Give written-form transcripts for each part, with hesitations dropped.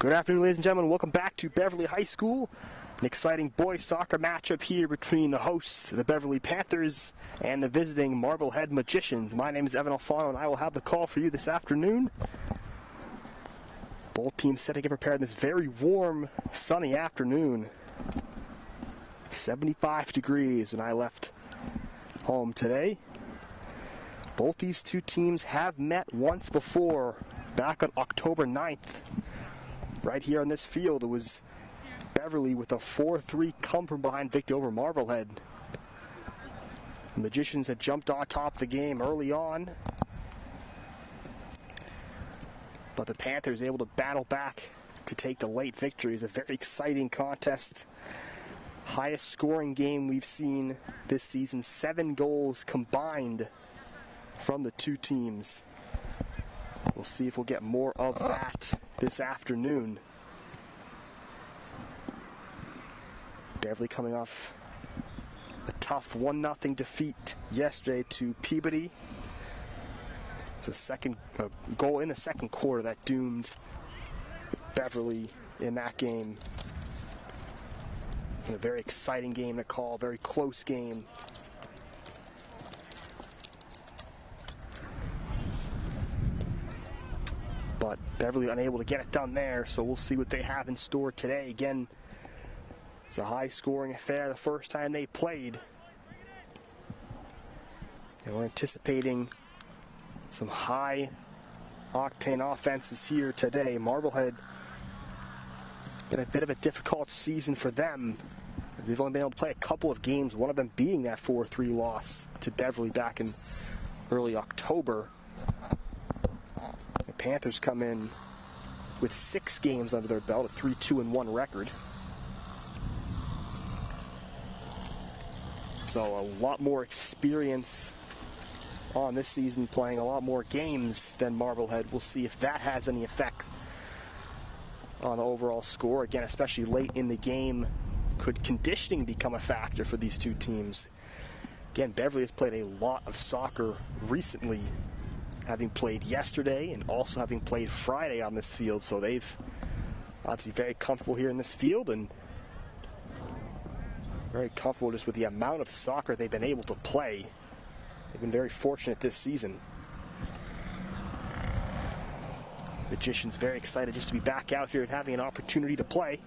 Good afternoon, ladies and gentlemen. Welcome back to Beverly High School. An exciting boys soccer matchup here between the hosts, the Beverly Panthers, and the visiting Marblehead Magicians. My name is Evan Alfano, and I will have the call for you this afternoon. Both teams set to get prepared this very warm, sunny afternoon. 75 degrees when I left home today. Both these two teams have met once before, back on October 9th. Right here on this field, it was Beverly with a 4-3 come-from-behind victory over Marblehead. The Magicians had jumped on top of the game early on, but the Panthers able to battle back to take the late victory. It's a very exciting contest. Highest scoring game we've seen this season. 7 goals combined from the two teams. We'll see if we'll get more of that this afternoon. Beverly coming off a tough 1-0 defeat yesterday to Peabody. It was a second goal in the second quarter that doomed Beverly in that game. And a very exciting game to call, very close game. But Beverly unable to get it done there, so we'll see what they have in store today. Again, it's a high-scoring affair the first time they played. And we're anticipating some high-octane offenses here today. Marblehead been a bit of a difficult season for them. They've only been able to play a couple of games, one of them being that 4-3 loss to Beverly back in early October. The Panthers come in with 6 games under their belt, a 3-2-1 record. So a lot more experience on this season, playing a lot more games than Marblehead. We'll see if that has any effect on the overall score. Again, especially late in the game, could conditioning become a factor for these two teams? Again, Beverly has played a lot of soccer recently, having played yesterday and also having played Friday on this field. So they've obviously very comfortable here in this field and very comfortable just with the amount of soccer they've been able to play. They've been very fortunate this season. Magicians very excited just to be back out here and having an opportunity to play.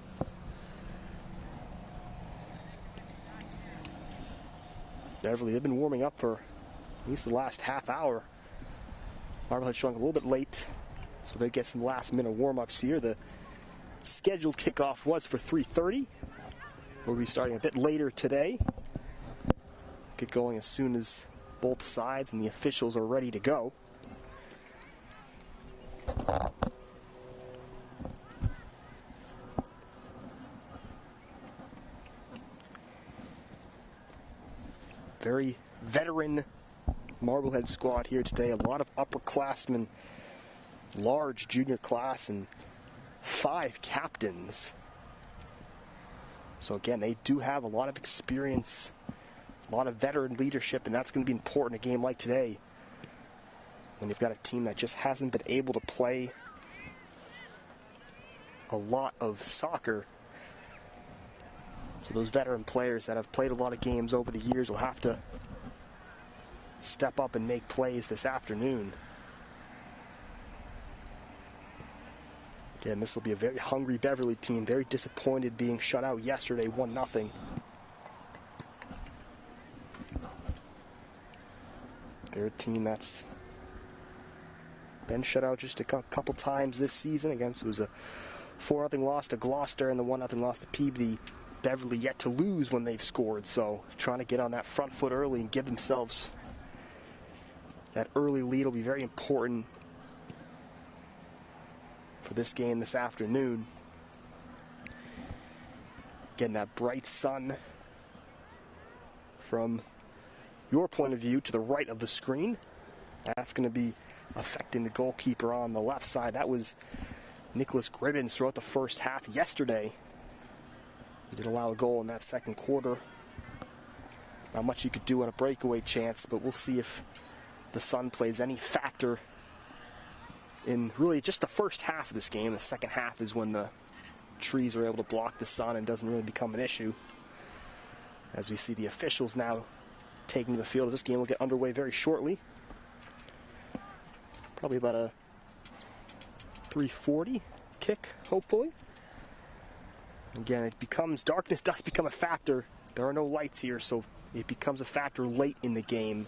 Beverly, they've been warming up for at least the last half hour. Marblehead showing a little bit late, so they get some last-minute warm-ups here. The scheduled kickoff was for 3:30. We'll be starting a bit later today. Get going as soon as both sides and the officials are ready to go. Very veteran Marblehead squad here today. A lot of upperclassmen, large junior class, and 5 captains. So again, they do have a lot of experience, a lot of veteran leadership, and that's going to be important in a game like today when you've got a team that just hasn't been able to play a lot of soccer. So those veteran players that have played a lot of games over the years will have to step up and make plays this afternoon. Again, this will be a very hungry Beverly team, very disappointed being shut out yesterday, 1-0. They're a team that's been shut out just a couple times this season. Again, so it was a 4-0 loss to Gloucester and the 1-0 loss to Peabody. Beverly yet to lose when they've scored, so trying to get on that front foot early and give themselves that early lead will be very important for this game this afternoon. Getting that bright sun from your point of view to the right of the screen. That's going to be affecting the goalkeeper on the left side. That was Nicholas Gribbins throughout the first half yesterday. He did allow a goal in that second quarter. Not much you could do on a breakaway chance, but we'll see if the sun plays any factor in really just the first half of this game. The second half is when the trees are able to block the sun and doesn't really become an issue. As we see the officials now taking the field. This game will get underway very shortly. Probably about a 3:40 kick, hopefully. Again, darkness does become a factor. There are no lights here, so it becomes a factor late in the game,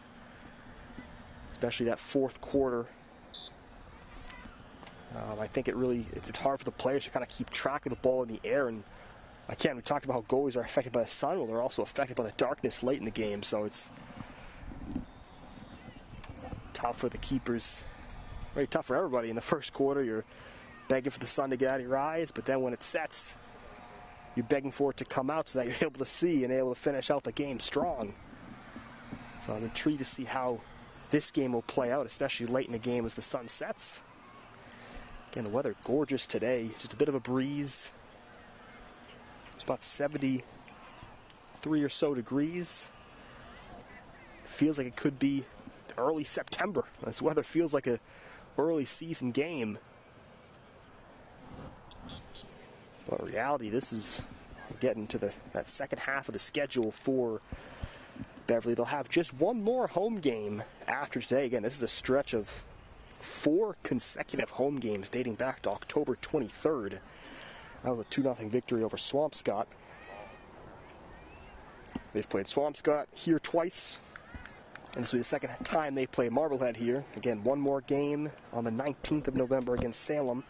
especially that fourth quarter. I think it's hard for the players to kind of keep track of the ball in the air. And again, we talked about how goalies are affected by the sun. Well, they're also affected by the darkness late in the game, so it's tough for the keepers. Very tough for everybody. In the first quarter, you're begging for the sun to get out of your eyes, but then when it sets, you're begging for it to come out so that you're able to see and able to finish out the game strong. So I'm intrigued to see how this game will play out, especially late in the game as the sun sets. Again, the weather gorgeous today. Just a bit of a breeze. It's about 73 or so degrees. Feels like it could be early September. This weather feels like an early season game. But in reality, we're getting to that second half of the schedule for Beverly. They'll have just one more home game after today. Again, this is a stretch of 4 consecutive home games dating back to October 23rd. That was a 2-0 victory over Swampscott. They've played Swampscott here twice, and this will be the second time they play Marblehead here. Again, one more game on the 19th of November against Salem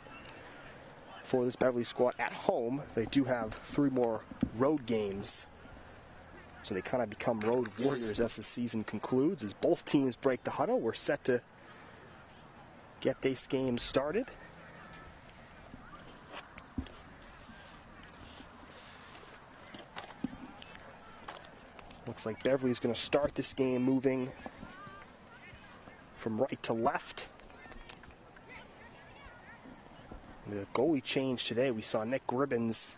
for this Beverly squad at home. They do have 3 more road games, so they kind of become road warriors as the season concludes. As both teams break the huddle, we're set to get this game started. Looks like Beverly's going to start this game moving from right to left. The goalie change today. We saw Nick Gribbins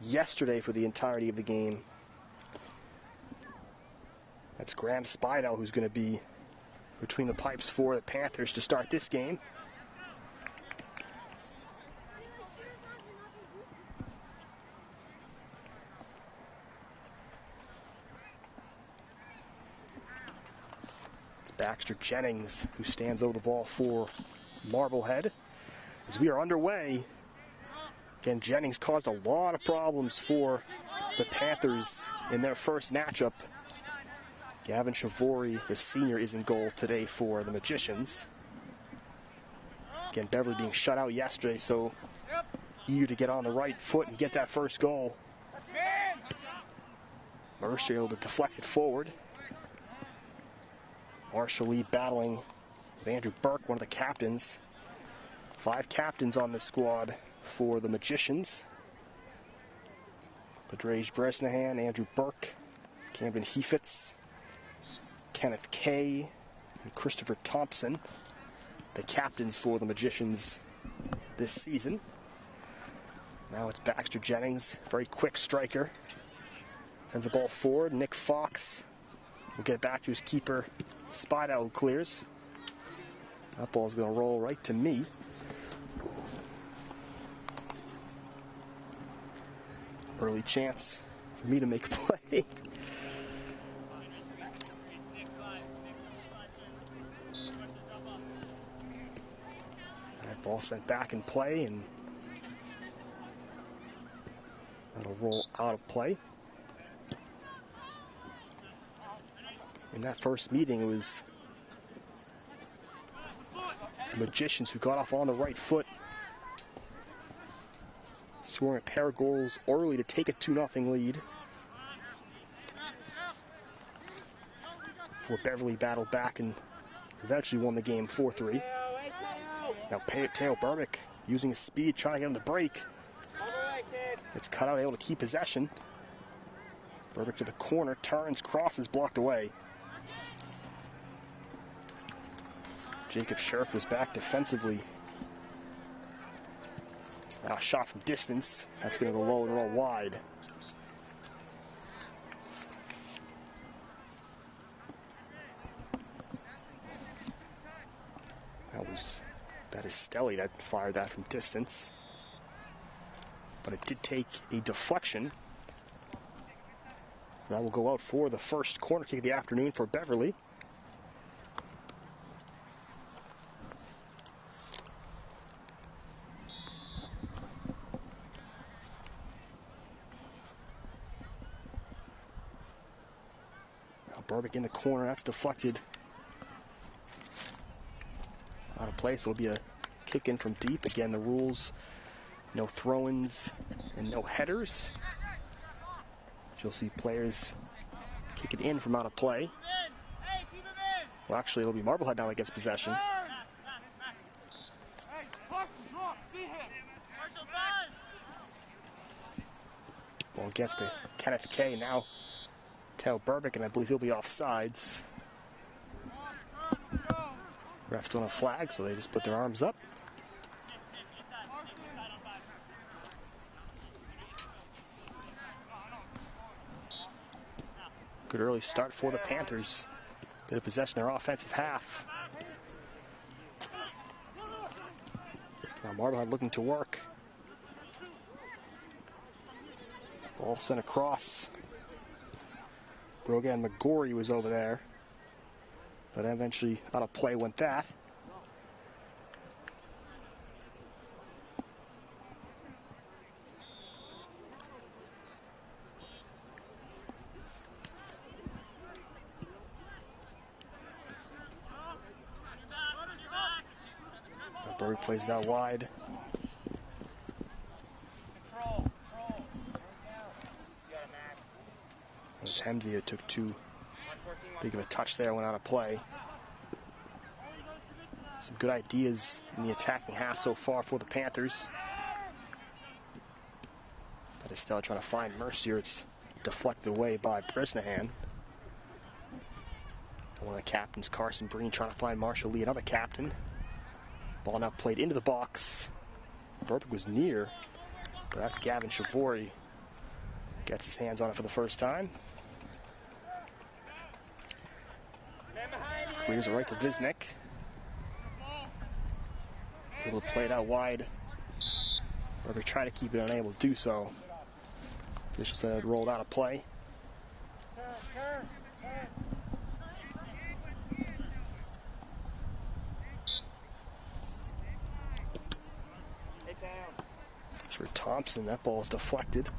yesterday for the entirety of the game. That's Graham Spidell who's going to be between the pipes for the Panthers to start this game. It's Baxter Jennings who stands over the ball for Marblehead. As we are underway, again, Jennings caused a lot of problems for the Panthers in their first matchup. Gavin Shavori, the senior, is in goal today for the Magicians. Again, Beverly being shut out yesterday, so eager to get on the right foot and get that first goal. Mercer able to deflect it forward. Marshall Lee battling with Andrew Burke, one of the captains. 5 captains on the squad for the Magicians. Padraige Bresnahan, Andrew Burke, Camden Heifetz, Kenneth Kay, and Christopher Thompson, the captains for the Magicians this season. Now it's Baxter Jennings, very quick striker. Sends the ball forward. Nick Fox will get back to his keeper, Spidell, who clears. That ball's going to roll right to me. Early chance for me to make a play. That ball sent back in play, and that'll roll out of play. In that first meeting, it was the Magicians who got off on the right foot, scoring a pair of goals early to take a 2-0 lead. Before Beverly battled back and eventually won the game 4-3. Now Teo Burbick using his speed, trying to get him to break. It's cut out, able to keep possession. Burbick to the corner, turns, crosses, blocked away. Jacob Scherf was back defensively. Now a shot from distance. That's going to go low and roll wide. That was That is Stelly that fired that from distance. But it did take a deflection. That will go out for the first corner kick of the afternoon for Beverly. Now Burbick in the corner, that's deflected. Out of place, so it'll be a kick in from deep. Again, the rules, no throw-ins and no headers. You'll see players kick it in from out of play. Well, actually, it'll be Marblehead now that gets possession. Ball gets to Kenneth Kay, now Teo Burbick, and I believe he'll be offsides. Refs don't have flags, so they just put their arms up. Good early start for the Panthers. Bit of possession in their offensive half. Now Marblehead looking to work. Ball sent across. Brogan McGorry was over there. But eventually out of play went that. Bird plays that wide. It was Hemsey who took too big of a touch there, went out of play. Some good ideas in the attacking half so far for the Panthers. But is still trying to find Mercier. It's deflected away by Bresnahan. One of the captains, Carson Breen, trying to find Marshall Lee, another captain. Ball now played into the box. Burbick was near, but that's Gavin Chavory. Gets his hands on it for the first time. Clears it right to Visnick. Able to play it out wide. Burbick tried to keep it, unable to do so. Officials said it rolled out of play. For Thompson, that ball is deflected.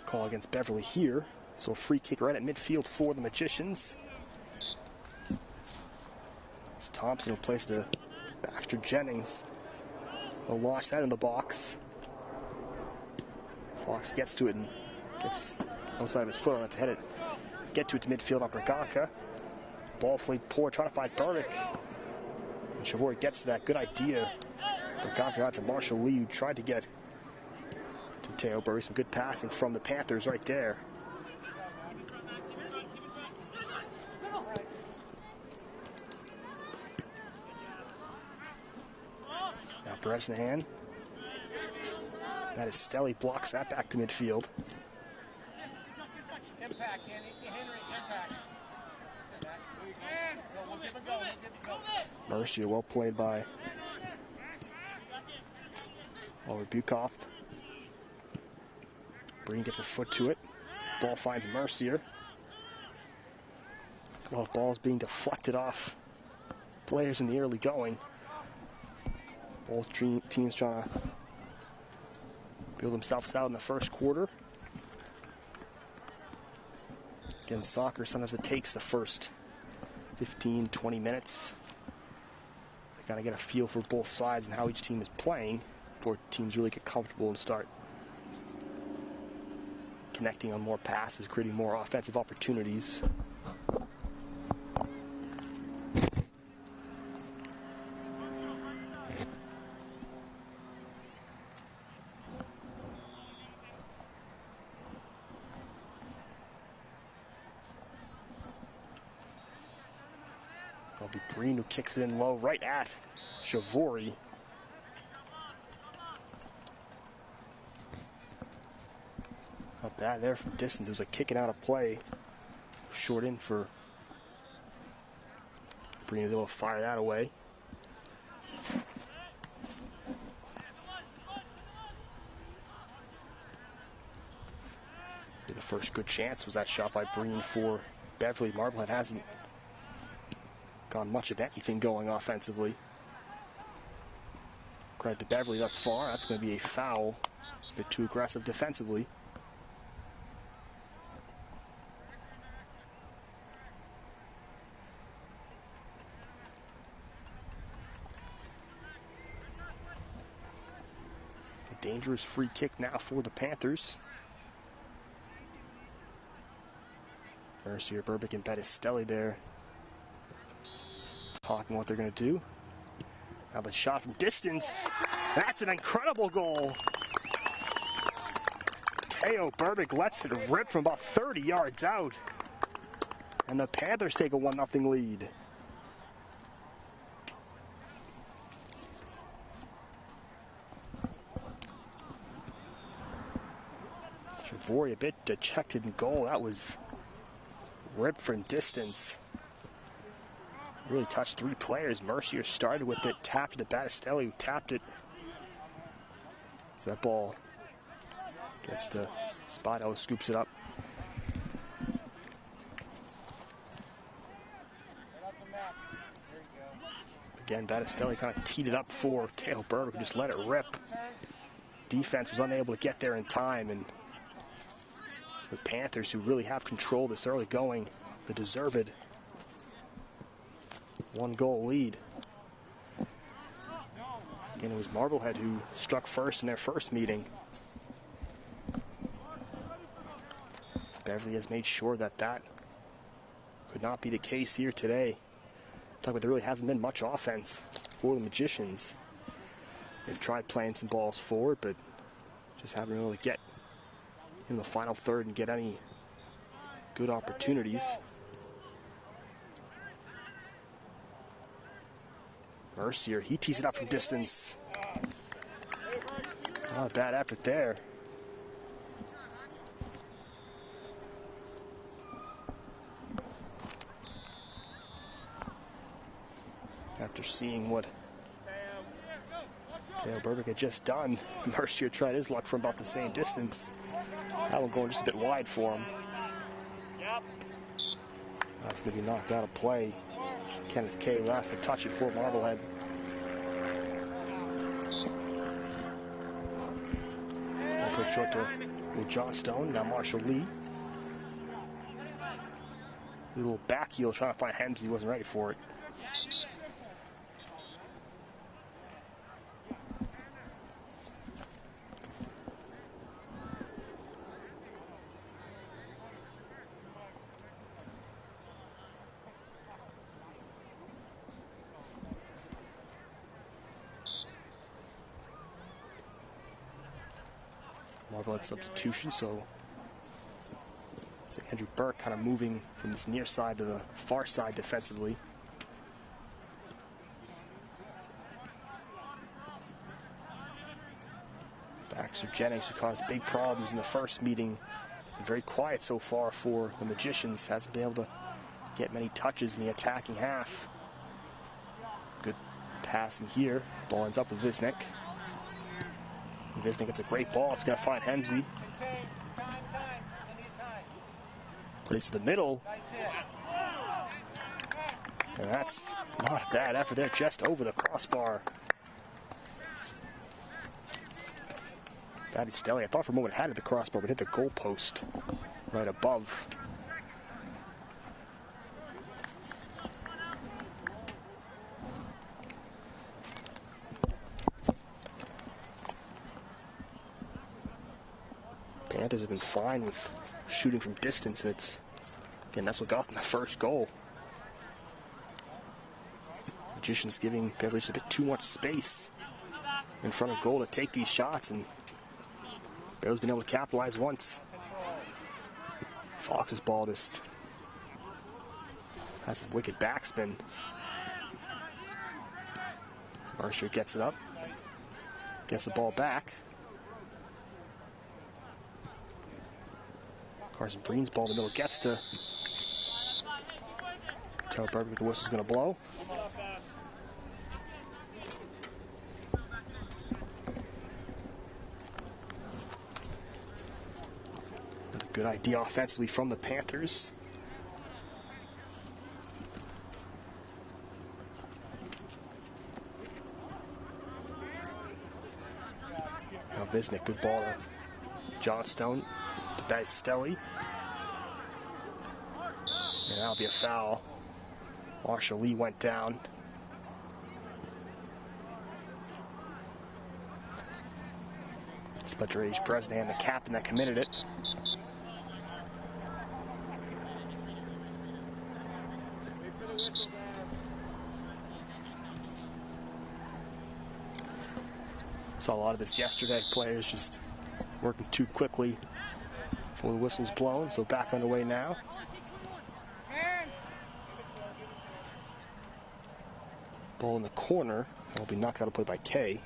Call against Beverly here, so a free kick right at midfield for the Magicians. As Thompson will place to Baxter Jennings. He'll launch that in the box. Fox gets to it and gets outside of his foot on it to head it. Get to it to midfield on Braganca. Ball played poor, trying to find Burbick. And Chavory gets to that. Good idea. Braganca out to Marshall Lee, who tried to get to Teo Burbick. Some good passing from the Panthers right there. Now Bresnahan. That is Stelly, blocks that back to midfield. Impact, Henry, impact. Mercier, well played by Oliver Bukoff. Breen gets a foot to it. Ball finds Mercier. Well, ball's being deflected off players in the early going. Both teams trying to build themselves out in the first quarter. Again, soccer, sometimes it takes the first 15, 20 minutes. They kind of get a feel for both sides and how each team is playing before teams really get comfortable and start connecting on more passes, creating more offensive opportunities. It'll be Breen who kicks it in low right at Chavory. Not bad there from distance. It was a kicking out of play. Short in for Breen, able to fire that away. The first good chance was that shot by Breen for Beverly. Marblehead hasn't gone much of anything going offensively. Credit to Beverly thus far. That's going to be a foul. A bit too aggressive defensively. A dangerous free kick now for the Panthers. Mercier, Burbick, and Bettistelli there talking what they're going to do. Now the shot from distance. That's an incredible goal. Teo Burbick lets it rip from about 30 yards out. And the Panthers take a 1-0 lead. Javori a bit dejected in goal. That was ripped from distance. Really touched three players. Mercier started with it, tapped it to Battistelli, who tapped it. So that ball gets to Spotto, scoops it up. Again, Battistelli kind of teed it up for Teo Burbick, who just let it rip. Defense was unable to get there in time, and the Panthers, who really have control this early going, the deserved 1-goal lead. Again, it was Marblehead who struck first in their first meeting. Beverly has made sure that that could not be the case here today. Talk about there really hasn't been much offense for the Magicians. They've tried playing some balls forward, but just haven't been able to get in the final third and get any good opportunities. Mercier, he tees it up from distance. Not a bad effort there. After seeing what Teo Burbick had just done, Mercier tried his luck from about the same distance. That one going just a bit wide for him. That's going to be knocked out of play. Kenneth Kay last to touch it for Marblehead. Quick short to John Stone, now Marshall Lee. A little back heel trying to find Hems, he wasn't ready for it. Marblehead substitution, so it's Andrew Burke kind of moving from this near side to the far side defensively. Baxter Jennings, who caused big problems in the first meeting, been very quiet so far for the Magicians, hasn't been able to get many touches in the attacking half. Good passing here, ball ends up with Visnick. Visnick gets a great ball. It's going to find Hemsey. Plays to the middle. And that's not a bad effort there, just over the crossbar. Battistelli, I thought for a moment it had hit the crossbar, but hit the goalpost right above. Panthers have been fine with shooting from distance, and it's, again, that's what got them the first goal. Magicians giving Beverly a bit too much space in front of goal to take these shots, and Beverly's been able to capitalize once. Fox's ball just has a wicked backspin. Mercier gets it up, gets the ball back. Carson Breen's ball in the middle gets to Taylor Burbick. The whistle's going to blow. Good idea offensively from the Panthers. Now Visnick, good ball to Johnstone, to Bastelli. And that'll be a foul. Marshall Lee went down. It's Bedrage Bresnahan, the captain that committed it. Saw a lot of this yesterday. Players just working too quickly before the whistle's blown. So back underway now. Ball in the corner. That'll be knocked out of play by Kay.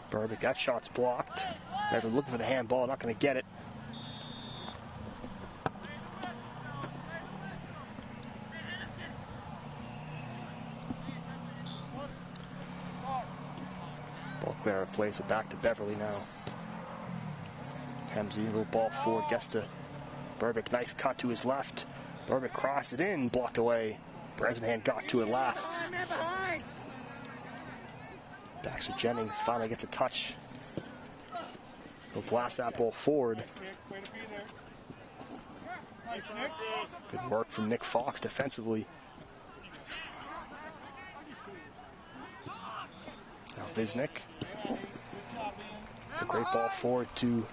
Burbick, that shot's blocked. Never looking for the handball, not going to get it. Ball clear out of play, so back to Beverly now. Hemsey, little ball forward, gets to Burbick. Nice cut to his left. Burbick crossed it in, blocked away. Bresnahan got to it last. Baxter Jennings finally gets a touch. He'll blast that ball forward. Good work from Nick Fox defensively. Now Visnick. It's a great ball forward to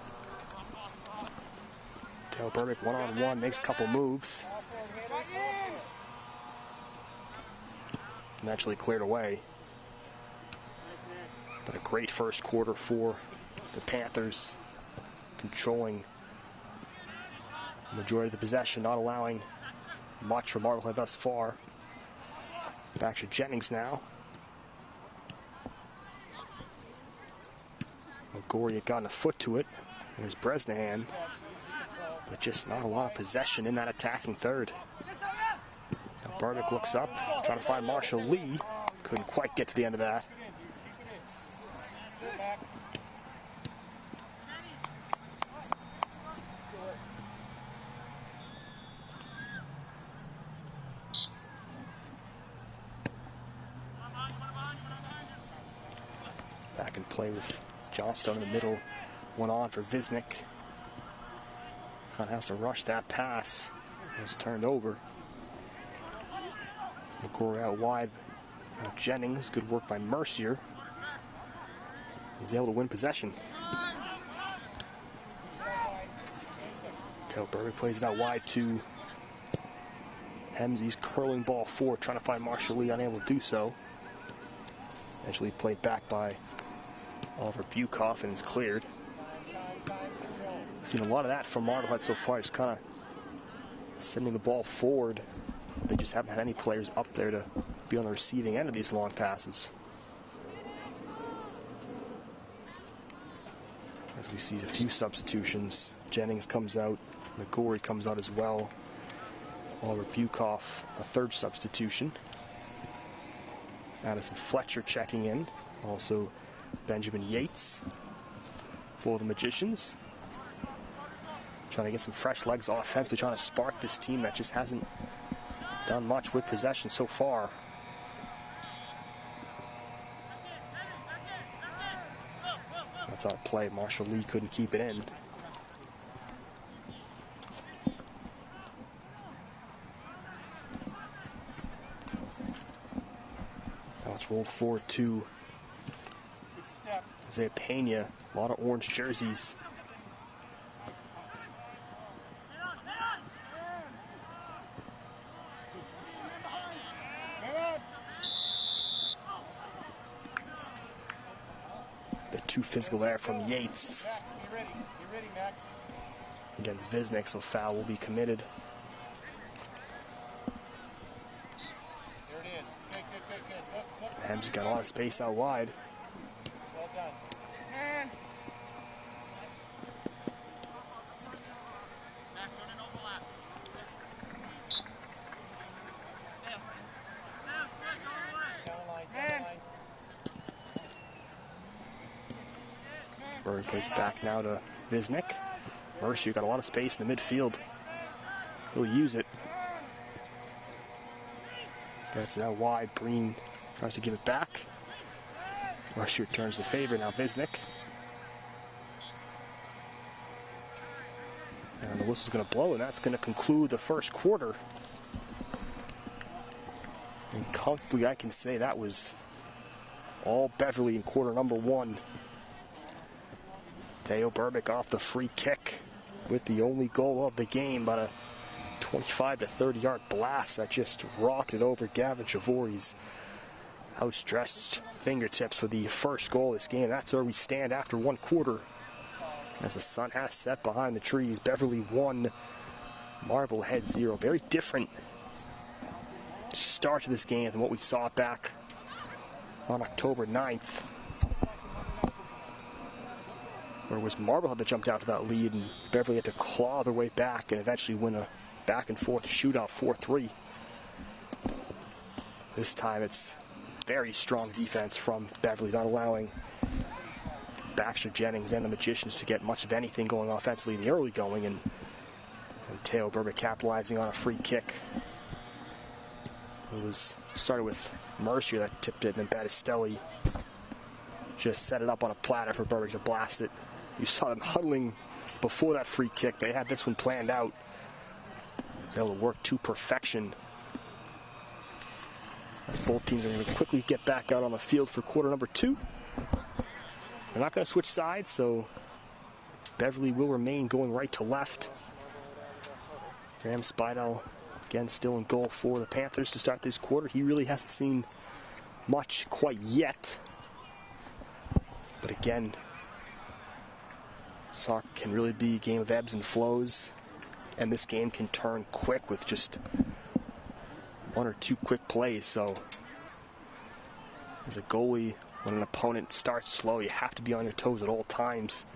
Taylor Burbick, one-on-one, makes a couple moves. Naturally cleared away. But a great first quarter for the Panthers, controlling the majority of the possession, not allowing much for Marblehead thus far. Baxter Jennings now. Gory had gotten a foot to it. There's Bresnahan, but just not a lot of possession in that attacking third. Now Burbick looks up, trying to find Marshall Lee. Couldn't quite get to the end of that. Back and play with Johnstone in the middle. One on for Visnick. Kind of has to rush that pass. It's turned over. McGorry out wide. Now Jennings, good work by Mercier. He's able to win possession. Taylor Burbick plays it out wide to Hemsey's curling ball forward, trying to find Marshall Lee, unable to do so. Eventually played back by Oliver Bukoff and is cleared. We've seen a lot of that from Marblehead so far, just kind of sending the ball forward. They just haven't had any players up there to be on the receiving end of these long passes. As we see a few substitutions, Jennings comes out, McGorry comes out as well. Oliver Bukoff, a third substitution. Addison Fletcher checking in. Also Benjamin Yates for the Magicians. Trying to get some fresh legs offensively, trying to spark this team that just hasn't done much with possession so far. That's out of play. Marshall Lee couldn't keep it in. Now it's rolled forward to Isaiah Pena. A lot of orange jerseys. Bit too physical there from Yates. Max, get ready, Max. against Visnick, so foul will be committed. There it is. Good. Hems got a lot of space out wide. Well done. And back on an overlap. Down line. Berg plays back now to Visnick. Mercier got a lot of space in the midfield. He'll use it. Gets it out wide. Breen tries to give it back. Mercier turns the favor. Now Visnick. And the whistle's going to blow, and that's going to conclude the first quarter. And comfortably, I can say that was all Beverly in quarter number one. Theo Burbick off the free kick with the only goal of the game, but a 25 to 30 yard blast that just rocketed over Gavin Chavory's outstretched fingertips for the first goal of this game. That's where we stand after one quarter. As the sun has set behind the trees, Beverly 1, Marblehead 0. Very different start to this game than what we saw back on October 9th. Where it was Marblehead that jumped out to that lead, and Beverly had to claw their way back and eventually win a back and forth shootout 4-3. This time it's very strong defense from Beverly, not allowing Baxter Jennings and the Magicians to get much of anything going offensively in the early going, and Theo Burbick capitalizing on a free kick. It was started with Mercier that tipped it, and then Battistelli just set it up on a platter for Burbick to blast it. You saw them huddling before that free kick. They had this one planned out. It's able to work to perfection. As both teams are going to quickly get back out on the field for quarter number two. They're not going to switch sides, so Beverly will remain going right to left. Graham Spidell, again, still in goal for the Panthers to start this quarter. He really hasn't seen much quite yet. But again, soccer can really be a game of ebbs and flows, and this game can turn quick with just one or two quick plays. So as a goalie, when an opponent starts slow, you have to be on your toes at all times.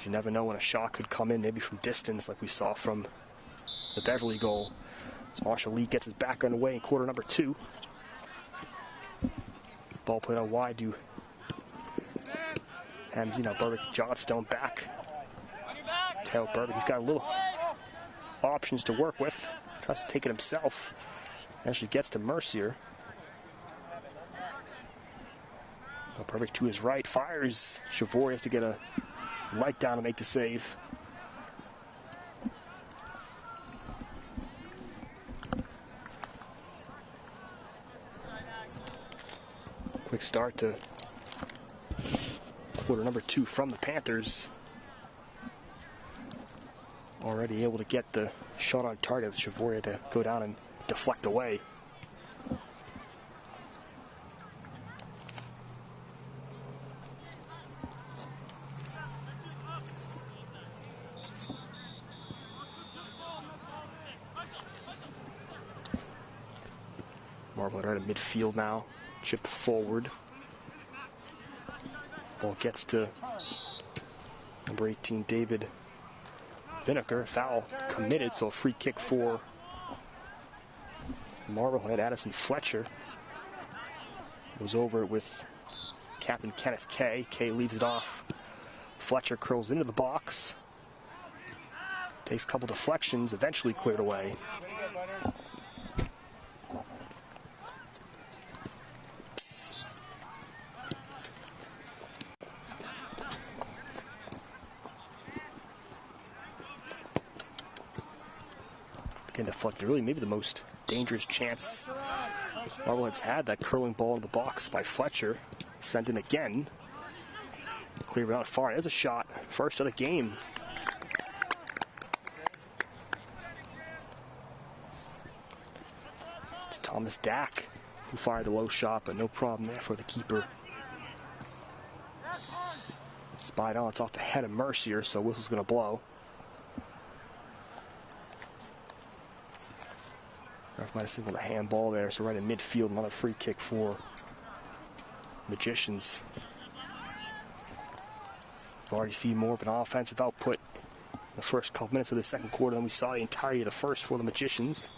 You never know when a shot could come in, maybe from distance like we saw from the Beverly goal. So Marshall Lee gets his back underway in quarter number two. Ball played out wide to Hems, Burbick, Johnstone back. Theo Burbick, he's got a little options to work with. Tries to take it himself. Actually gets to Mercier. Burbick to his right, fires. Chavory has to get a light down to make the save. Quick start to quarter number two from the Panthers. Already able to get the shot on target. Chavory had to go down and deflect away. Marblehead right at midfield now, chipped forward. Ball gets to number 18, David Vinegar. Foul committed, so a free kick for Marblehead. Addison Fletcher was over it with Captain Kenneth Kay. Kay leaves it off. Fletcher curls into the box. Takes a couple deflections, eventually cleared away. Again, deflected. Really, maybe the most dangerous chance Marblehead's had. That curling ball in the box by Fletcher. Sent in again. Cleared out far. There's a shot. First of the game. It's Thomas Dack who fired the low shot, but no problem there for the keeper. Spied on, it's off the head of Mercier, so whistle's going to blow. Ref might have signaled a handball there, so right in midfield, another free kick for Magicians. We've already seen more of an offensive output in the first couple minutes of the second quarter than we saw the entirety of the first for the Magicians.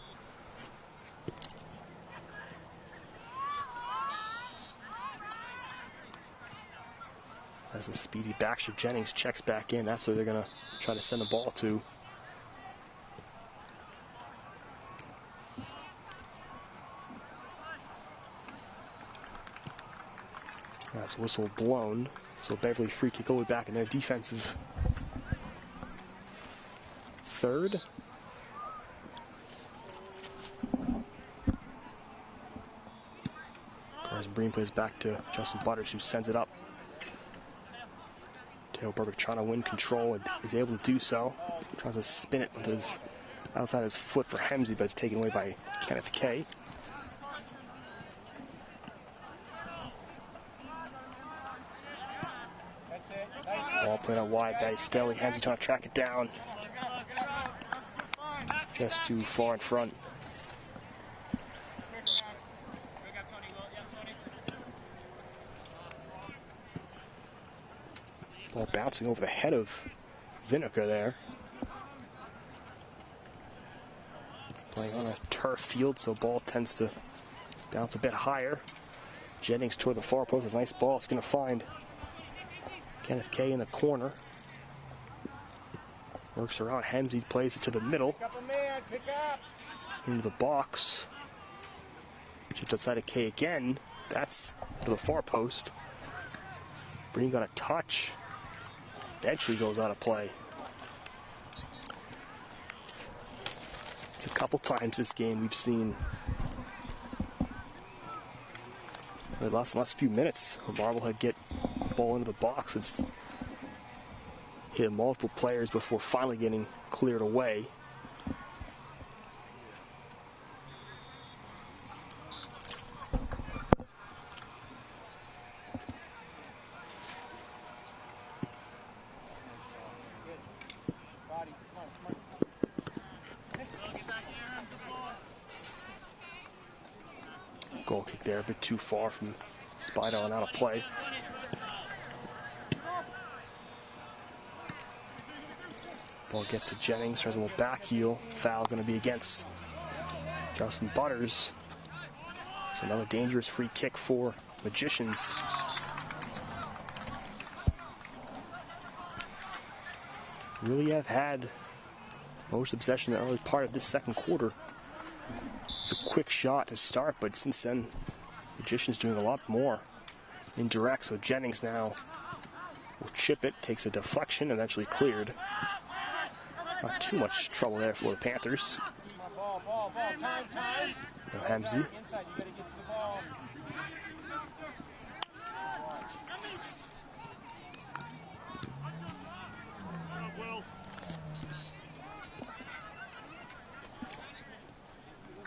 As the speedy Baxter Jennings checks back in, that's where they're going to try to send the ball to. That's whistle blown. So Beverly free kick all the way back in their defensive third. Carson Breen plays back to Justin Butters, who sends it up. Taylor Burbick trying to win control and is able to do so. Tries to spin it with his outside his foot for Hemsey, but it's taken away by Kenneth Kay. Ball played out wide by Stelly. Hemsey trying to track it down. Just too far in front. Ball bouncing over the head of Vinegar there. Playing on a turf field, so ball tends to bounce a bit higher. Jennings toward the far post with a nice ball. It's going to find Kenneth Kay in the corner. Works around Hemsey, plays it to the middle. Pick up a man, pick up. Into the box. Chipped outside of Kay again. That's to the far post. Breen got a touch. Eventually goes out of play. It's a couple times this game we've seen the last few minutes Marblehead get the ball into the box. It's hit multiple players before finally getting cleared away. Goal kick there, a bit too far from Spido and out of play. Ball gets to Jennings, tries a little back heel. Foul going to be against Justin Butters. So another dangerous free kick for Magicians. Really have had most of the possession in the early part of this second quarter. It's a quick shot to start, but since then, Magicians doing a lot more indirect. So Jennings now will chip it, takes a deflection, eventually cleared. Not too much trouble there for the Panthers. Ball, time. No Hemsey. Inside, you gotta get to the ball.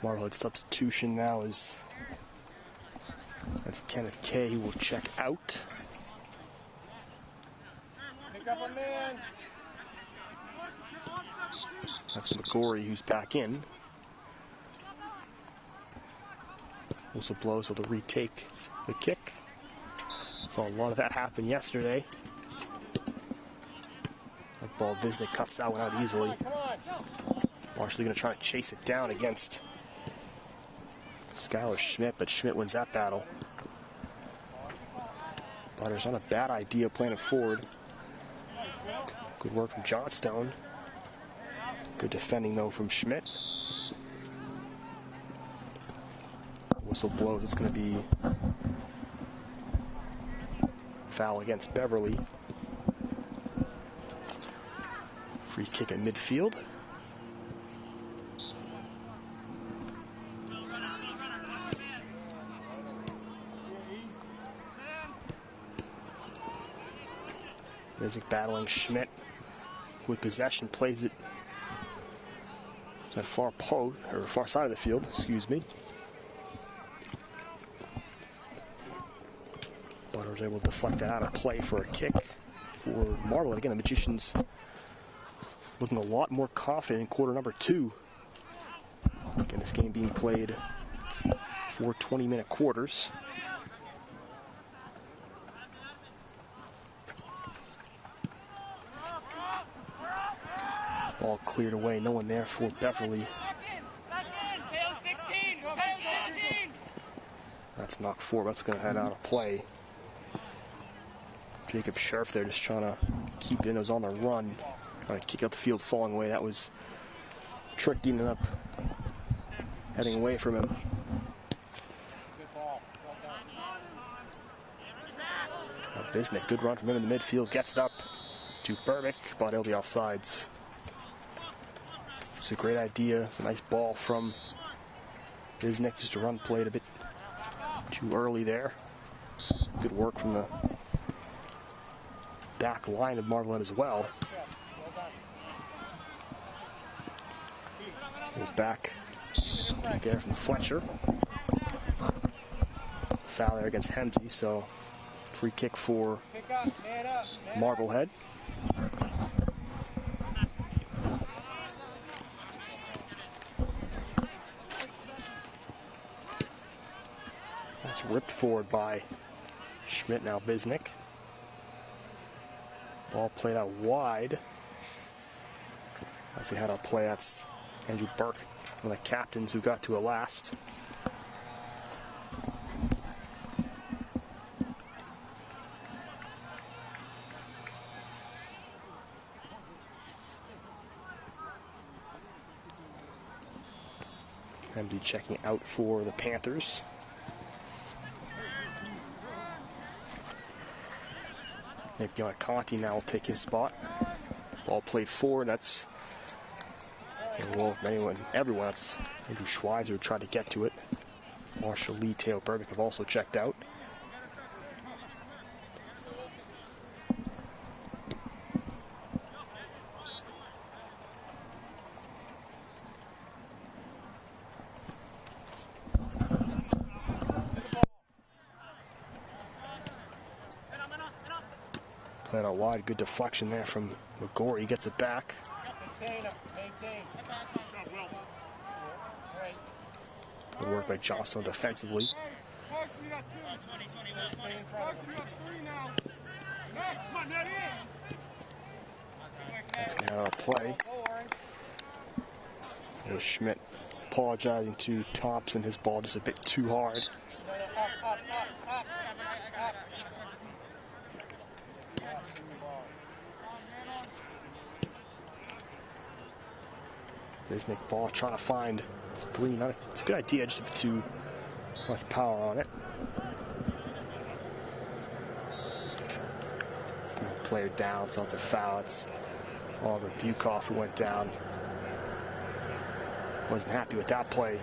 Marblehead substitution now is that's Kenneth Kay, who will check out. Pick up a man. That's McGorry, who's back in. Also blows, so they'll retake the kick. Saw a lot of that happen yesterday. That ball, Visnick cuts that one out easily. Come on. Marshall going to try to chase it down against Skylar Schmidt, but Schmidt wins that battle. Butters, not a bad idea playing it forward. Good work from Johnstone. Good defending, though, from Schmidt. Whistle blows. It's going to be foul against Beverly. Free kick at midfield. Visnick battling Schmidt with possession, plays it to that far post, or far side of the field, excuse me. Butters able to deflect that out of play for a kick. for Marblehead. Again, the Magicians looking a lot more confident in quarter number 2. Again, this game being played 4 20-minute quarters. Ball cleared away, no one there for Beverly. That's knock 4, that's going to head out of play. Jacob Sharp there just trying to keep it in. It was on the run, trying to kick out the field, falling away. That was tricky, ended up heading away from him. Good ball. Well done. Bisnick, good run from him in the midfield, gets it up to Burbick, but it'll be offsides. It's a great idea. It's a nice ball from Bisnick, just a run played a bit too early there. Good work from the back line of Marblehead as well. Back there from Fletcher. Foul there against Hemsey, so free kick for Marblehead. That's ripped forward by Schmidt, now Bisnick. Ball played out wide. As we had our play, that's Andrew Burke, one of the captains who got to it last. MD checking out for the Panthers. Nick Conti now will take his spot. Ball played forward, that's involved everyone. That's Andrew Schweizer who tried to get to it. Marshall Lee, Teo Burbick have also checked out. Played out wide, good deflection there from McGorry. He gets it back. Good work by Johnson defensively. That's going to have a play. There's Schmidt apologizing to Thompson. His ball just a bit too hard. Bisnick ball trying to find Green. It's a good idea, just a bit too much power on it. Player down, so it's a foul. It's Oliver Bukoff who went down. Wasn't happy with that play.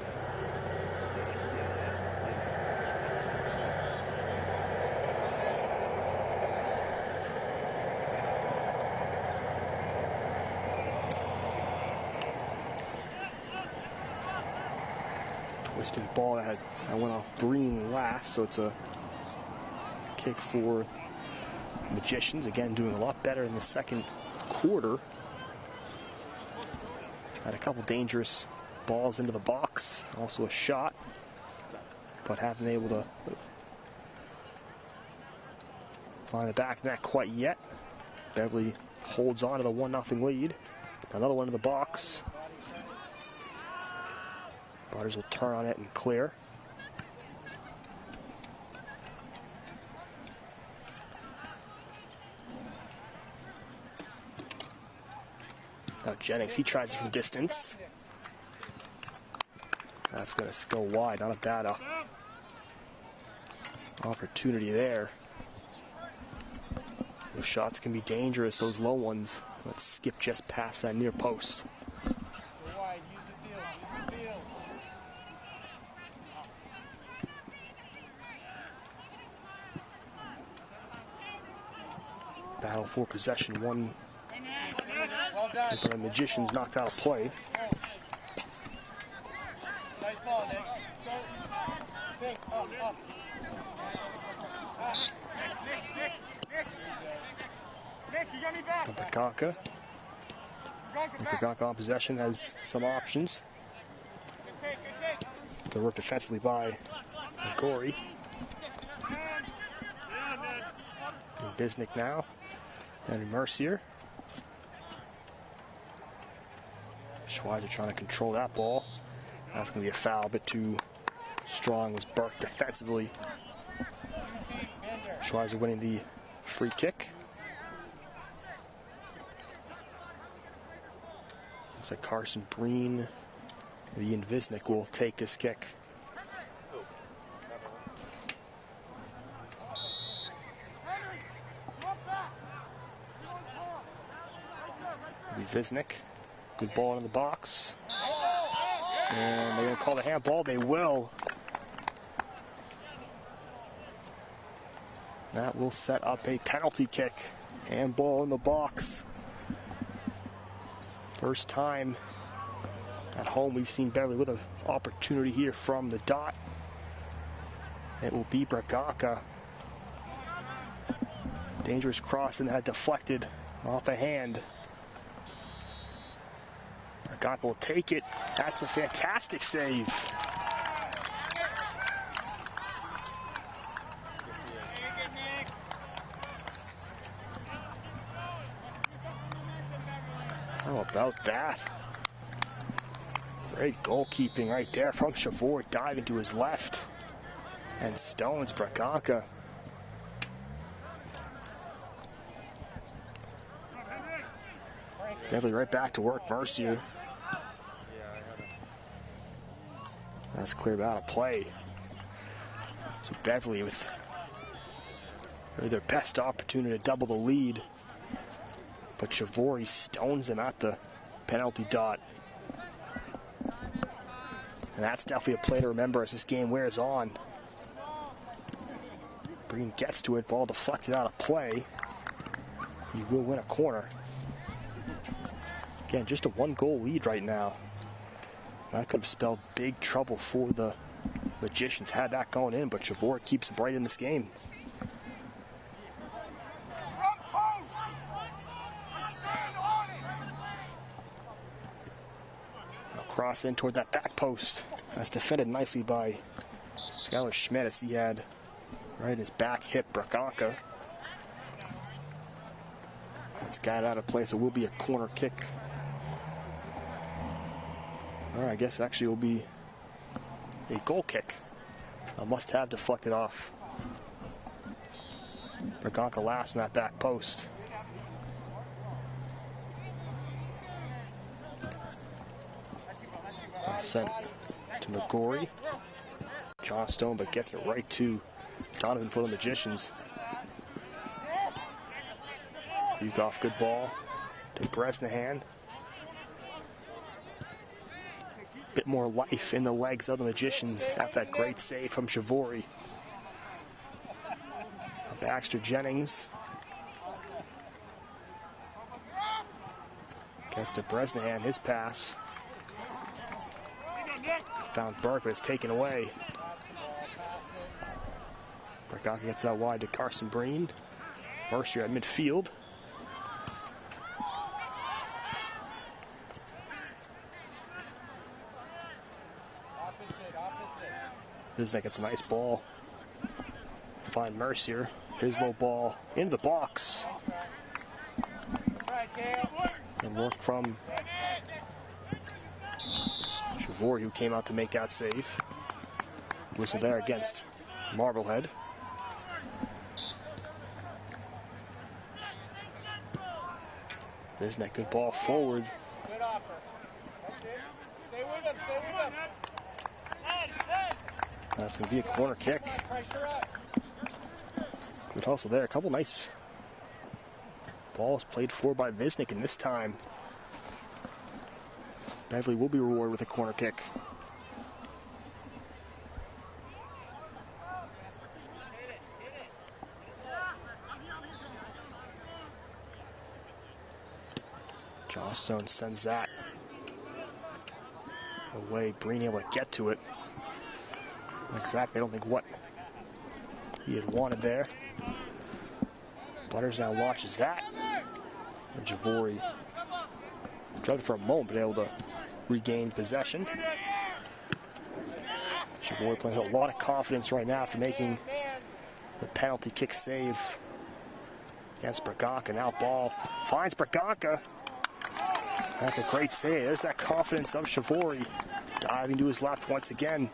Twisting ball that went off Breen last, so it's a kick for Magicians. Again, doing a lot better in the second quarter. Had a couple dangerous balls into the box, also a shot, but haven't been able to find the back net quite yet. Beverly holds on to the 1-0 lead. Another one in the box. Butters will turn on it and clear. Now Jennings, he tries it from distance. That's going to go wide. Not a bad opportunity there. Those shots can be dangerous, those low ones. Let's skip just past that near post. Battle for possession, one. But the Magicians knocked out of play. Nice ball, Nick. Take, up. Braganca. Braganca on possession has some options. Good work defensively by Gori. And Bisnick now. And Mercier. Schweizer trying to control that ball. That's going to be a foul, a bit too strong was Burke defensively. Schweizer winning the free kick. Looks like Carson Breen, Ian Visnick will take this kick. Visnick, good ball in the box. And they're going to call the handball. They will. That will set up a penalty kick. Handball in the box. First time at home we've seen Beverly with an opportunity here from the dot. It will be Braganca. Dangerous cross and that deflected off a hand. Braganca will take it. That's a fantastic save. How about that? Great goalkeeping right there from Chavor, diving to his left. And stones Braganca. Beverly right back to work. Mercier. That's cleared out of play. So Beverly with really their best opportunity to double the lead. But Chavori stones him at the penalty dot. And that's definitely a play to remember as this game wears on. Breen gets to it, ball deflected out of play. He will win a corner. Again, just a one-goal lead right now. That could have spelled big trouble for the Magicians had that going in, but Chavor keeps them right in this game. Now cross in toward that back post. That's defended nicely by Skylar Schmidt as he had right in his back hip Braganca. It's got out of play, so it will be a corner kick. Or I guess actually it will be a goal kick. A must-have deflected off. Braganca last in that back post. Sent to McGorry. Johnstone, but gets it right to Donovan for the Magicians. Yugoff, good ball to Bresnahan. Bit more life in the legs of the Magicians after that great save from Chavori. Baxter Jennings. Gets to Bresnahan, his pass. Found Burke, but it's taken away. Braganca gets out wide to Carson Breen. Mercier at midfield. Visnick gets a nice ball. Find Mercier. His low ball into the box. And work from Chavor, who came out to make that save. Whistle there against Marblehead. Visnick, good ball forward. Good offer. Stay with him, stay with him. That's going to be a corner kick. Good hustle there. A couple nice balls played for by Visnick, and this time Beverly will be rewarded with a corner kick. Johnstone sends that away. Breen able to get to it. Exactly, I don't think what he had wanted there. Butters now launches that. And Javori struggled for a moment, but able to regain possession. Javori playing with a lot of confidence right now after making the penalty kick save against Braganca. Now ball finds Braganca. That's a great save. There's that confidence of Javori diving to his left once again.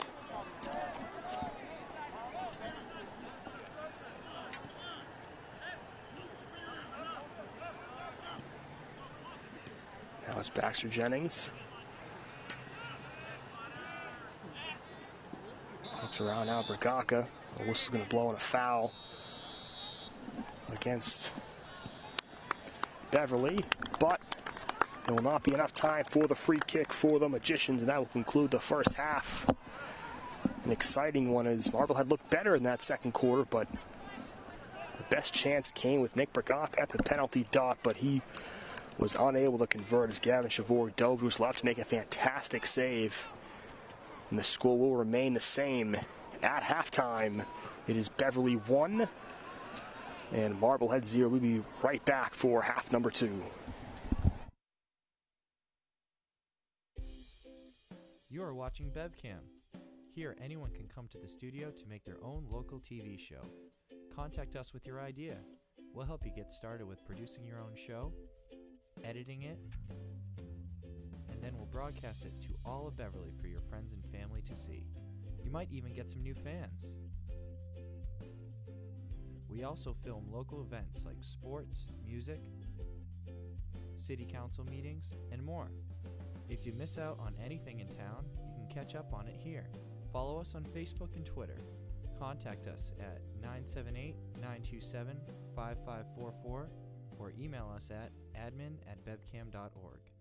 Now it's Baxter Jennings. Looks around now, Braganca. The whistle's going to blow on a foul against Beverly, but there will not be enough time for the free kick for the Magicians, and that will conclude the first half. An exciting one as Marblehead looked better in that second quarter, but the best chance came with Nick Braganca at the penalty dot, but he was unable to convert as Gavin Javori dove to his left to make a fantastic save. And the score will remain the same at halftime. It is Beverly 1 and Marblehead 0. We'll be right back for half number 2. You are watching BevCam. Here, anyone can come to the studio to make their own local TV show. Contact us with your idea. We'll help you get started with producing your own show, editing it, and then we'll broadcast it to all of Beverly for your friends and family to see. You might even get some new fans. We also film local events like sports, music, city council meetings, and more. If you miss out on anything in town, you can catch up on it here. Follow us on Facebook and Twitter. Contact us at 978-927-5544 or email us at admin@bevcam.org.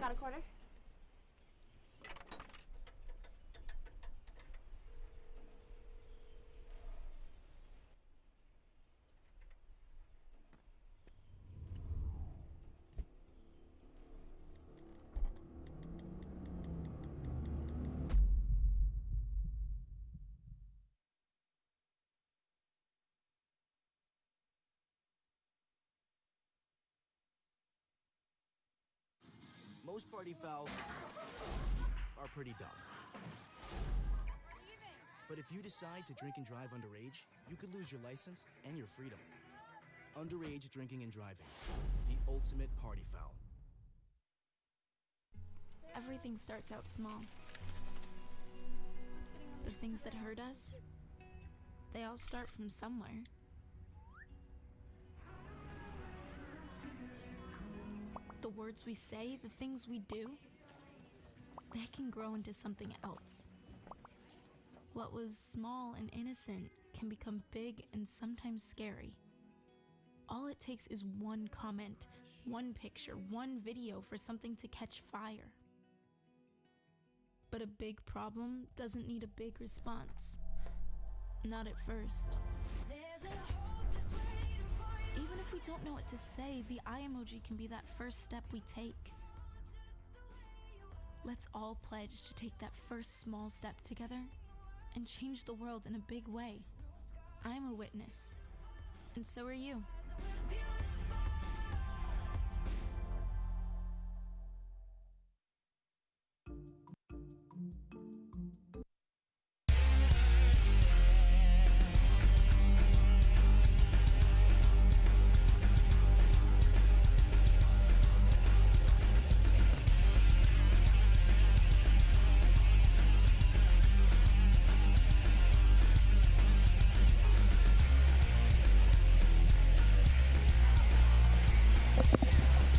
Got a quarter? Most party fouls are pretty dumb. But if you decide to drink and drive underage, you could lose your license and your freedom. Underage drinking and driving, the ultimate party foul. Everything starts out small. The things that hurt us, they all start from somewhere. The words we say, the things we do, they can grow into something else. What was small and innocent can become big and sometimes scary. All it takes is one comment, one picture, one video for something to catch fire. But a big problem doesn't need a big response. Not at first. Even if we don't know what to say, the eye emoji can be that first step we take. Let's all pledge to take that first small step together and change the world in a big way. I'm a witness, and so are you.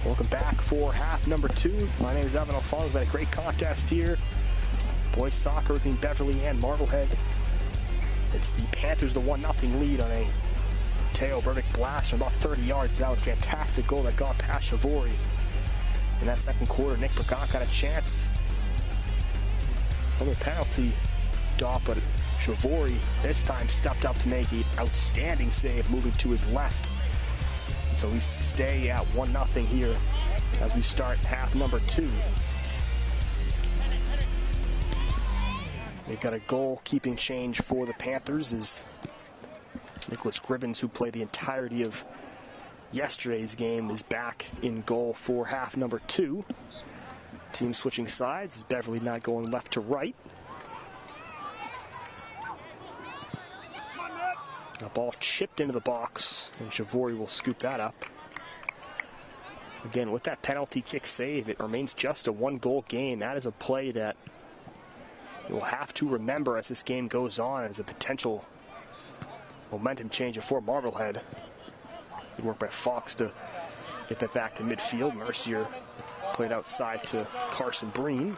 Welcome back for half number 2. My name is Evan Alfonso. We've had a great contest here. boys soccer between Beverly and Marblehead. It's the Panthers, the 1-0 lead on a Teo Burdick blast from about 30 yards out. Fantastic goal that got past Shavori. In that second quarter, Nick Burgant got a chance. Another penalty dot, but Shavori this time stepped up to make an outstanding save, moving to his left. And so we stay at 1-0 here as we start half number 2. They've got a goal-keeping change for the Panthers is Nicholas Gribbins, who played the entirety of yesterday's game, is back in goal for half number 2. Team switching sides, Beverly now going left to right. A ball chipped into the box, and Shavori will scoop that up. Again, with that penalty kick save, it remains just a 1-goal game. That is a play that you'll have to remember as this game goes on as a potential momentum changer for Marblehead. Good work by Fox to get that back to midfield. Mercier played outside to Carson Breen.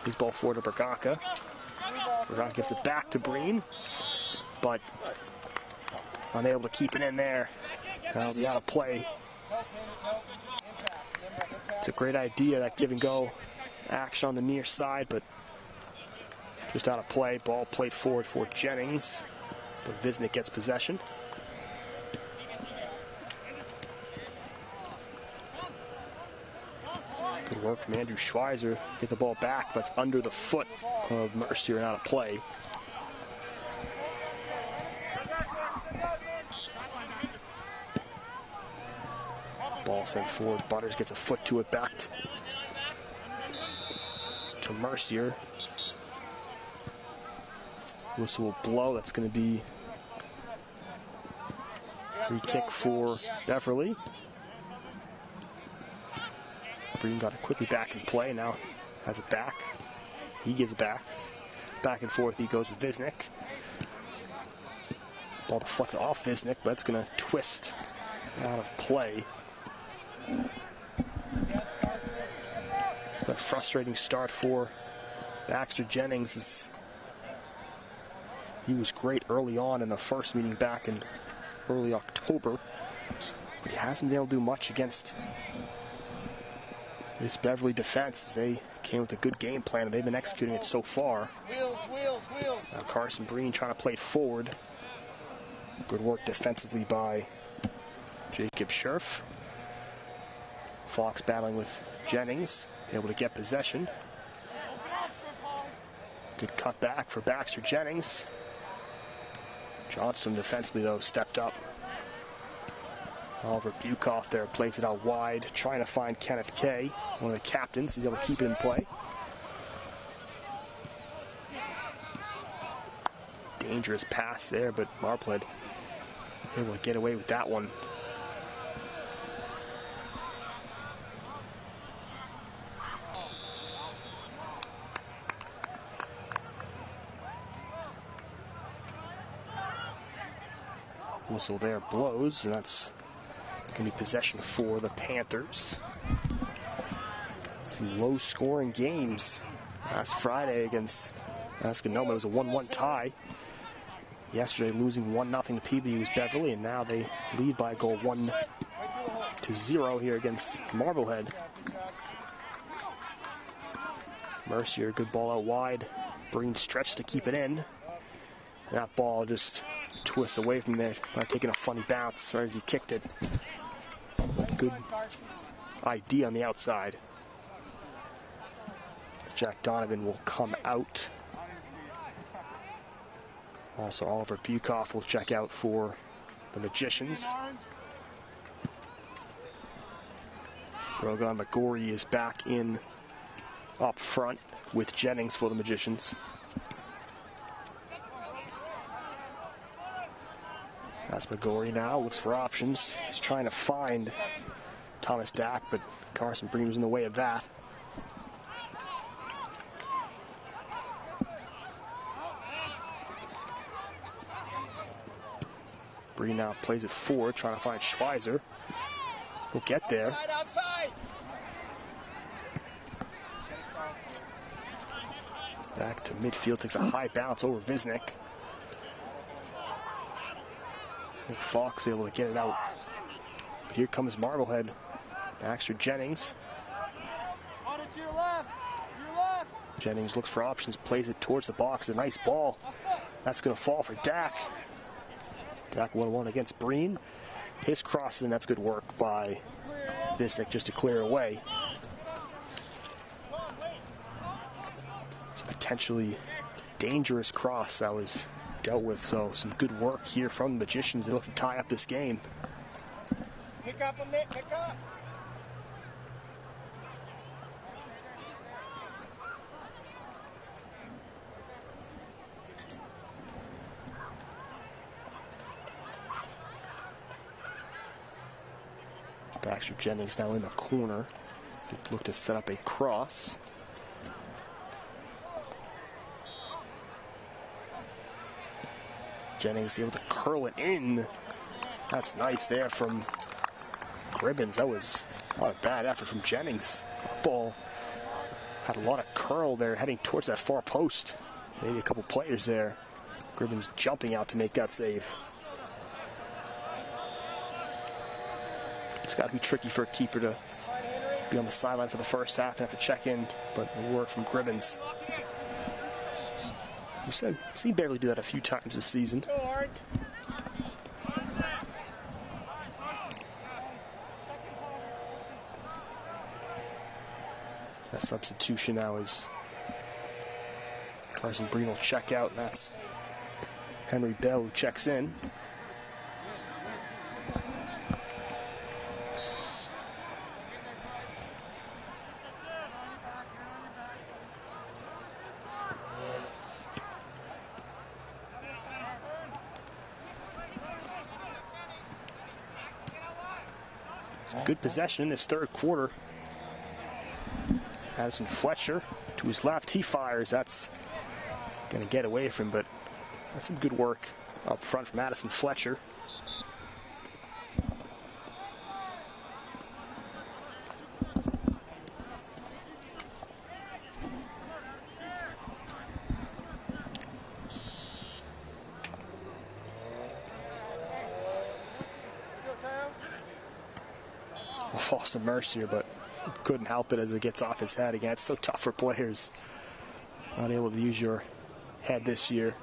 His ball forward to Berganca. Berganca gives it back to Breen, but unable to keep it in there. That'll be out of play. It's a great idea, that give and go action on the near side, but just out of play. Ball played forward for Jennings, but Visnick gets possession. Good work from Andrew Schweizer. Get the ball back, but it's under the foot of Mercier and out of play. Ball sent forward. Butters gets a foot to it, back to Mercier. Whistle will blow. That's going to be free kick for Beverly. Breen got it quickly back in play. Now has it back. He gives it back. Back and forth he goes with Visnick. Ball deflected off Visnick, but it's going to twist out of play. It's been a frustrating start for Baxter Jennings. He was great early on in the first meeting back in early October, but he hasn't been able to do much against this Beverly defense as they came with a good game plan and they've been executing it so far. Now Carson Breen trying to play it forward. Good work defensively by Jacob Scherf. Fox battling with Jennings, able to get possession. Good cut back for Baxter Jennings. Johnston defensively, though, stepped up. Oliver Bukoff there plays it out wide, trying to find Kenneth Kay, one of the captains. He's able to keep it in play. Dangerous pass there, but Marblehead able to get away with that one. Whistle there blows, and that's going to be possession for the Panthers. Some low-scoring games. Last Friday against Masconoma, it was a 1-1 tie. Yesterday, losing 1-0 to PBU's Beverly, and now they lead by a goal 1-0 here against Marblehead. Mercier, good ball out wide. Breen stretched to keep it in. And that ball just twists away from there, taking a funny bounce right as he kicked it. Good idea on the outside. Jack Donovan will come out. Also, Oliver Bukoff will check out for the Magicians. Brogan McGorry is back in up front with Jennings for the Magicians. That's McGorry now, looks for options. He's trying to find Thomas Dack, but Carson Breen was in the way of that. Breen now plays it forward, trying to find Schweizer. He'll get there. Back to midfield, takes a high bounce over Visnick. Nick Fox able to get it out. But here comes Marblehead. Baxter Jennings. On it to your left. Your left. Jennings looks for options, plays it towards the box. A nice ball. That's going to fall for Dak. Dak 1-1 against Breen. His cross, and that's good work by Visnick just to clear away. So potentially dangerous cross that was dealt with. So some good work here from the Magicians. They look to tie up this game. Pick up a mitt, pick up. Baxter Jennings now in the corner. So look to set up a cross. Jennings able to curl it in. That's nice there from Gribbins. That was not a bad effort from Jennings. Ball had a lot of curl there heading towards that far post. Maybe a couple players there. Gribbins jumping out to make that save. It's got to be tricky for a keeper to be on the sideline for the first half and have to check in, but the work from Gribbins. We've seen Beverly do that a few times this season. That substitution now is Carson Breen will check out, and that's Henry Bell who checks in. Good possession in this third quarter. Addison Fletcher to his left, he fires. That's going to get away from him, but that's some good work up front from Addison Fletcher. Falls to Mercier, but couldn't help it as it gets off his head again. It's so tough for players not able to use your head this year.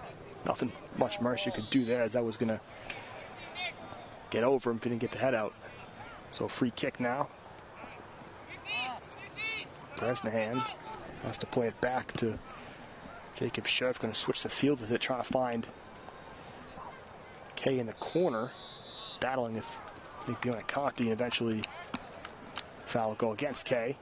Nothing much Mercier could do there, as that was going to get over him if he didn't get the head out. So free kick now. Bresnahan has to play it back to Jacob Sheriff. Going to switch the field with it, trying to find Kay in the corner, battling with Nick Buonaconti, and eventually foul go against Kay.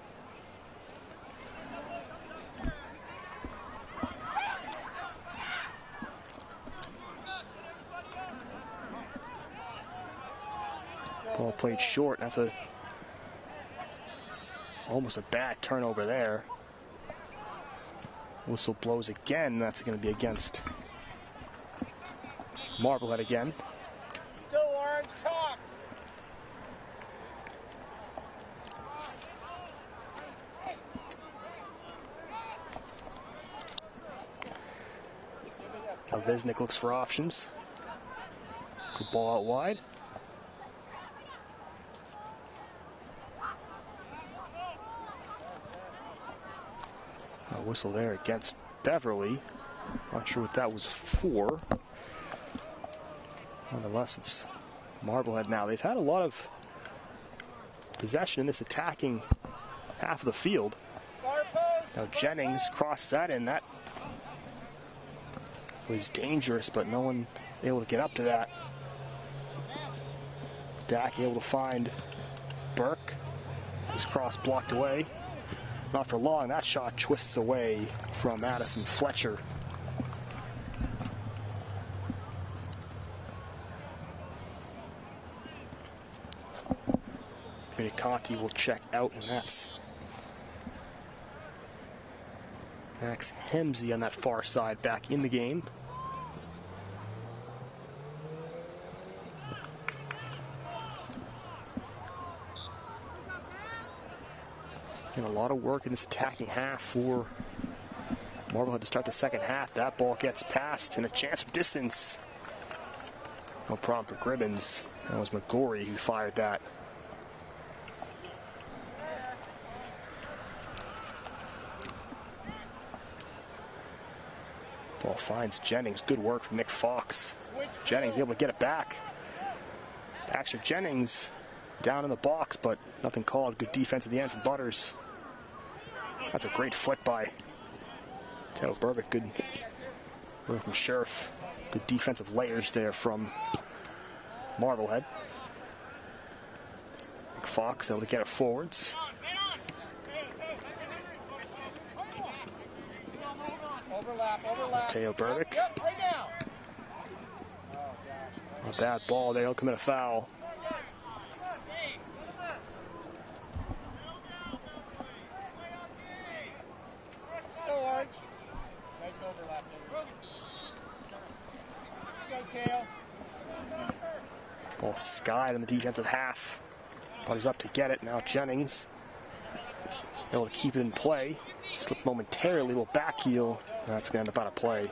Ball played short. That's almost a bad turnover there. Whistle blows again. That's going to be against Marblehead again. Still orange, talk. Now Visnick looks for options. Good ball out wide. A whistle there against Beverly. Not sure what that was for. Nonetheless, it's Marblehead now. They've had a lot of possession in this attacking half of the field. Now Jennings crossed that in. That was dangerous, but no one able to get up to that. Dak able to find Burke. His cross blocked away. Not for long. That shot twists away from Addison Fletcher. Conti will check out, and that's Max Hemsey on that far side back in the game. And a lot of work in this attacking half for Marblehead to start the second half. That ball gets passed and a chance from distance. No problem for Gribbins. That was McGorry who fired that. Ball finds Jennings. Good work from Nick Fox. Jennings able to get it back. Baxter Jennings down in the box, but nothing called. Good defense at the end from Butters. That's a great flick by Taylor Burbick. Good work from Sheriff. Good defensive layers there from Marblehead. Nick Fox able to get it forwards. Overlap. Teo Burbick. Yep, right now. A bad ball there. He'll commit a foul. Let's go, Orange. Nice overlap there. Let's go, Teo. Ball skied in the defensive half. Butters up to get it. Now Jennings able to keep it in play. Slipped momentarily, will back heel. That's going to end up out of play.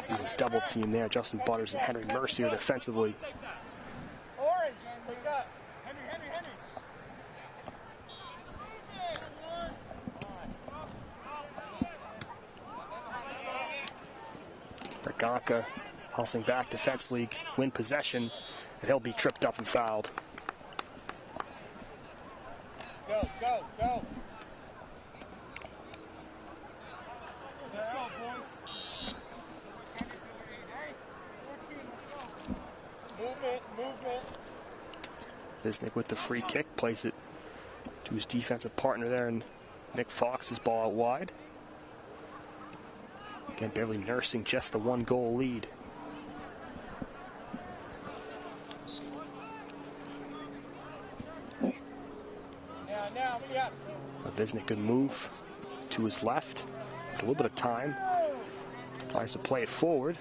He was double teamed there. Justin Butters and Henry Mercier defensively. Orange, pick up. Henry. Braganca hustling back defensively, win possession, and he'll be tripped up and fouled. Go. Let's go, boys. Movement. Visnick with the free kick, plays it to his defensive partner there, and Nick Fox's ball out wide. Again, Beverly nursing just the 1-goal lead. Now, yes. Visnick could move to his left. It's a little bit of time. Tries to play it forward.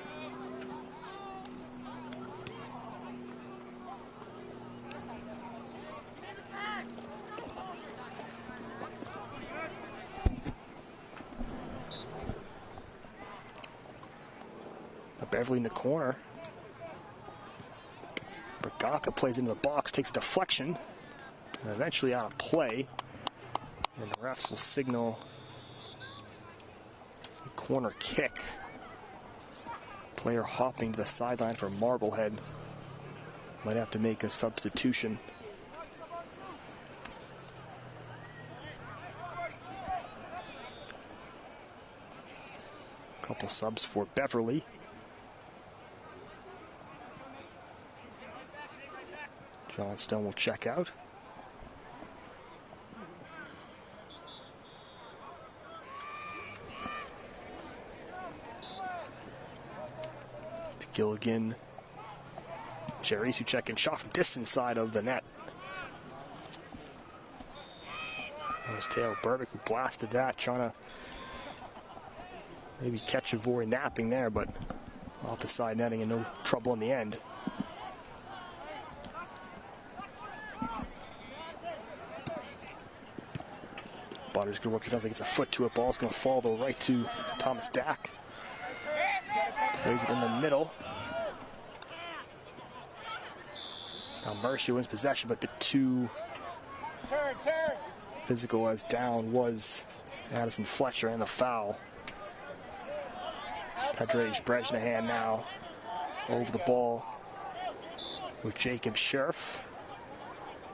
Beverly in the corner. Braganca plays into the box, takes a deflection, and eventually out of play. And the refs will signal a corner kick. Player hopping to the sideline for Marblehead. Might have to make a substitution. Couple subs for Beverly. Johnstone will check out. To Gilligan. Jerry's who check in, shot from distance side of the net. That was Taylor Burbick who blasted that, trying to maybe catch Avory napping there, but off the side netting and no trouble in the end. Butters good work. It sounds like it's a foot to it. Ball's going to fall though right to Thomas Dack. Plays it in the middle. Now Mercier wins possession, but a bit too physical as down was Addison Fletcher and the foul. Padres Brezhnehan now over the ball with Jacob Sheriff.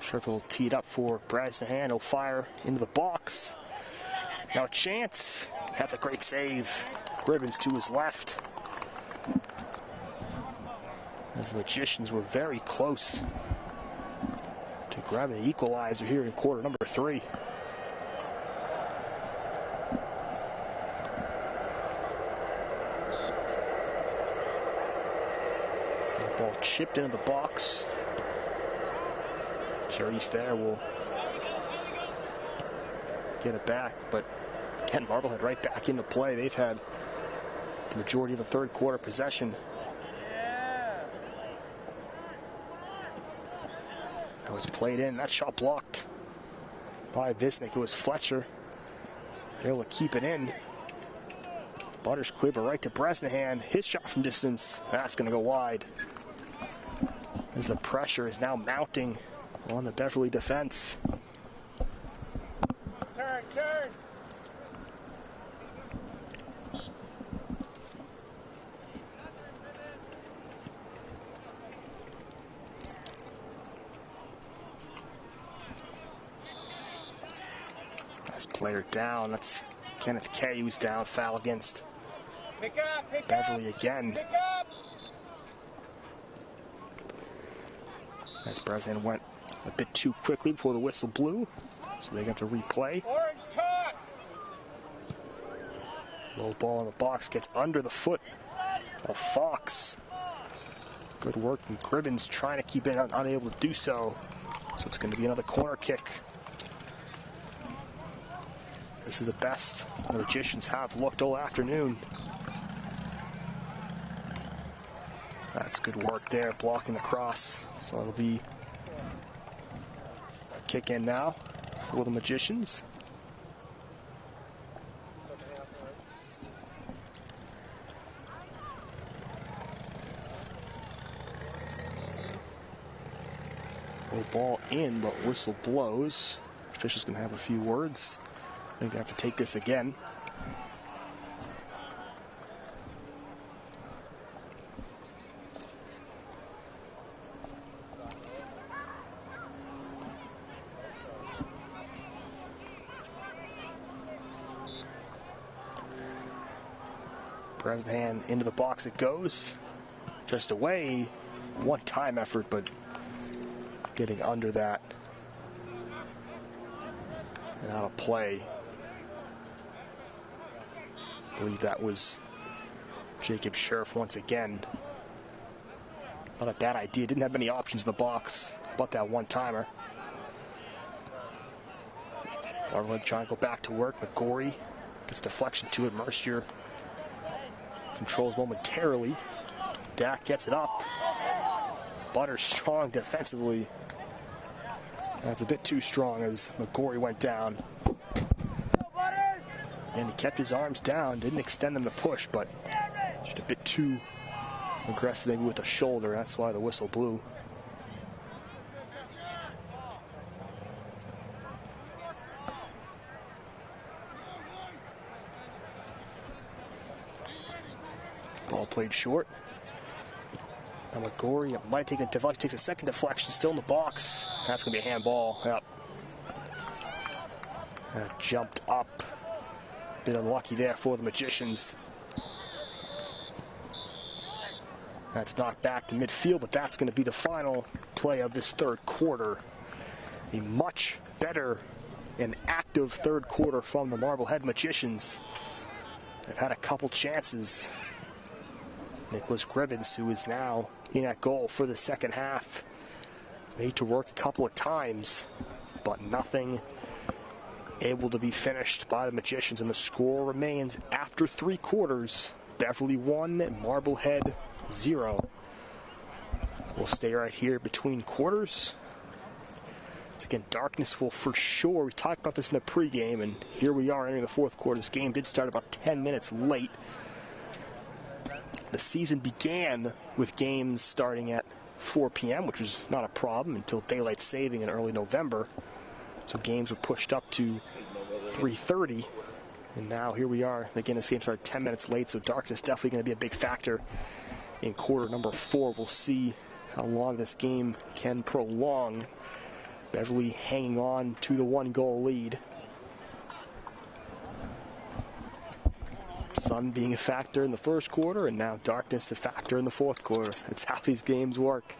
Sheriff will tee it up for Brezhnehan. He'll fire into the box. Now a chance. That's a great save. Gribbins to his left. As the Magicians were very close to grabbing the equalizer here in quarter number 3. The ball chipped into the box. Jerry's there will get it back, but again, Marblehead right back into play. They've had the majority of the third quarter possession. That was played in. That shot blocked by Visnick. It was Fletcher able to keep it in. Butters clear, but right to Bresnahan. His shot from distance, that's going to go wide. As the pressure is now mounting on the Beverly defense. Turn, turn. Nice player down. That's Kenneth Kay who's down. Foul against Pick up, Beverly again. pick up. As Bresnahan went a bit too quickly before the whistle blew, so they got to replay. Orange top. Low ball in the box gets under the foot of Fox. Good work from Gribbins trying to keep it unable to do so. So it's going to be another corner kick. This is the best the Magicians have looked all afternoon. That's good work there, blocking the cross. So it'll be a kick in now for the Magicians. Low ball in, but whistle blows. Officials can have a few words. I think they have to take this again. Bresnahan into the box it goes. Just away. One time effort, but getting under that. And out of play. I believe that was Jacob Sheriff once again. Not a bad idea. Didn't have many options in the box, but that one-timer. Marblehead trying to go back to work. McGorry gets deflection to it. Mercier controls momentarily. Dak gets it up. Butters strong defensively. That's a bit too strong as McGorry went down. And he kept his arms down, didn't extend them to push, but just a bit too aggressive maybe with the shoulder. That's why the whistle blew. Ball played short. Now McGorry might take a deflection, takes a second deflection, still in the box. That's going to be a handball. Yep. Jumped up. Bit unlucky there for the Magicians. That's knocked back to midfield, but that's going to be the final play of this third quarter. A much better and active third quarter from the Marblehead Magicians. They've had a couple chances. Nicholas Gribbins, who is now in at goal for the second half, made to work a couple of times, but nothing able to be finished by the Magicians, and the score remains after 3 quarters. Beverly 1, Marblehead 0. We'll stay right here between quarters. So again, darkness will for sure, we talked about this in the pregame, and here we are entering the fourth quarter. This game did start about 10 minutes late. The season began with games starting at 4 p.m., which was not a problem until daylight saving in early November. So games were pushed up to 3:30, and now here we are. Again, this game started 10 minutes late, so darkness definitely going to be a big factor in quarter number 4. We'll see how long this game can prolong. Beverly hanging on to the 1-goal lead. Sun being a factor in the first quarter, and now darkness a factor in the fourth quarter. That's how these games work.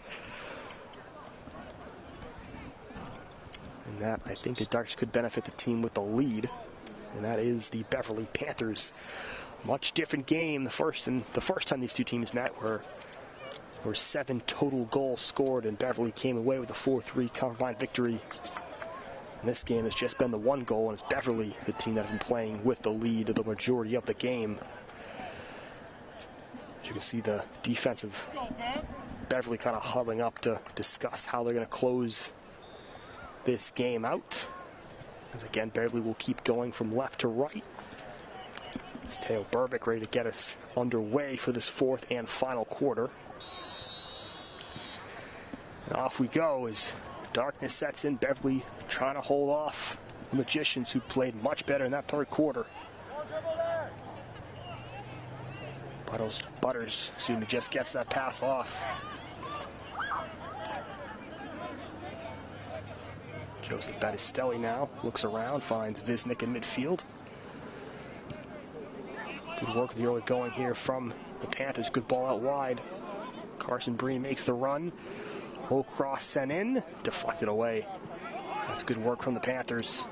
And that, I think, the Darks could benefit the team with the lead, and that is the Beverly Panthers. Much different game. The first time these two teams met were 7 total goals scored, and Beverly came away with a 4-3 combined victory. And this game has just been the 1 goal, and it's Beverly, the team that have been playing with the lead the majority of the game. As you can see, the defensive Beverly kind of huddling up to discuss how they're going to close this game out. As again, Beverly will keep going from left to right. It's Teo Burbick ready to get us underway for this fourth and final quarter. And off we go as darkness sets in. Beverly trying to hold off the Magicians, who played much better in that third quarter. Butters, just gets that pass off. Joseph Battistelli now looks around, finds Visnick in midfield. Good work with the early going here from the Panthers. Good ball out wide. Carson Breen makes the run. Low cross sent in, deflected away. That's good work from the Panthers.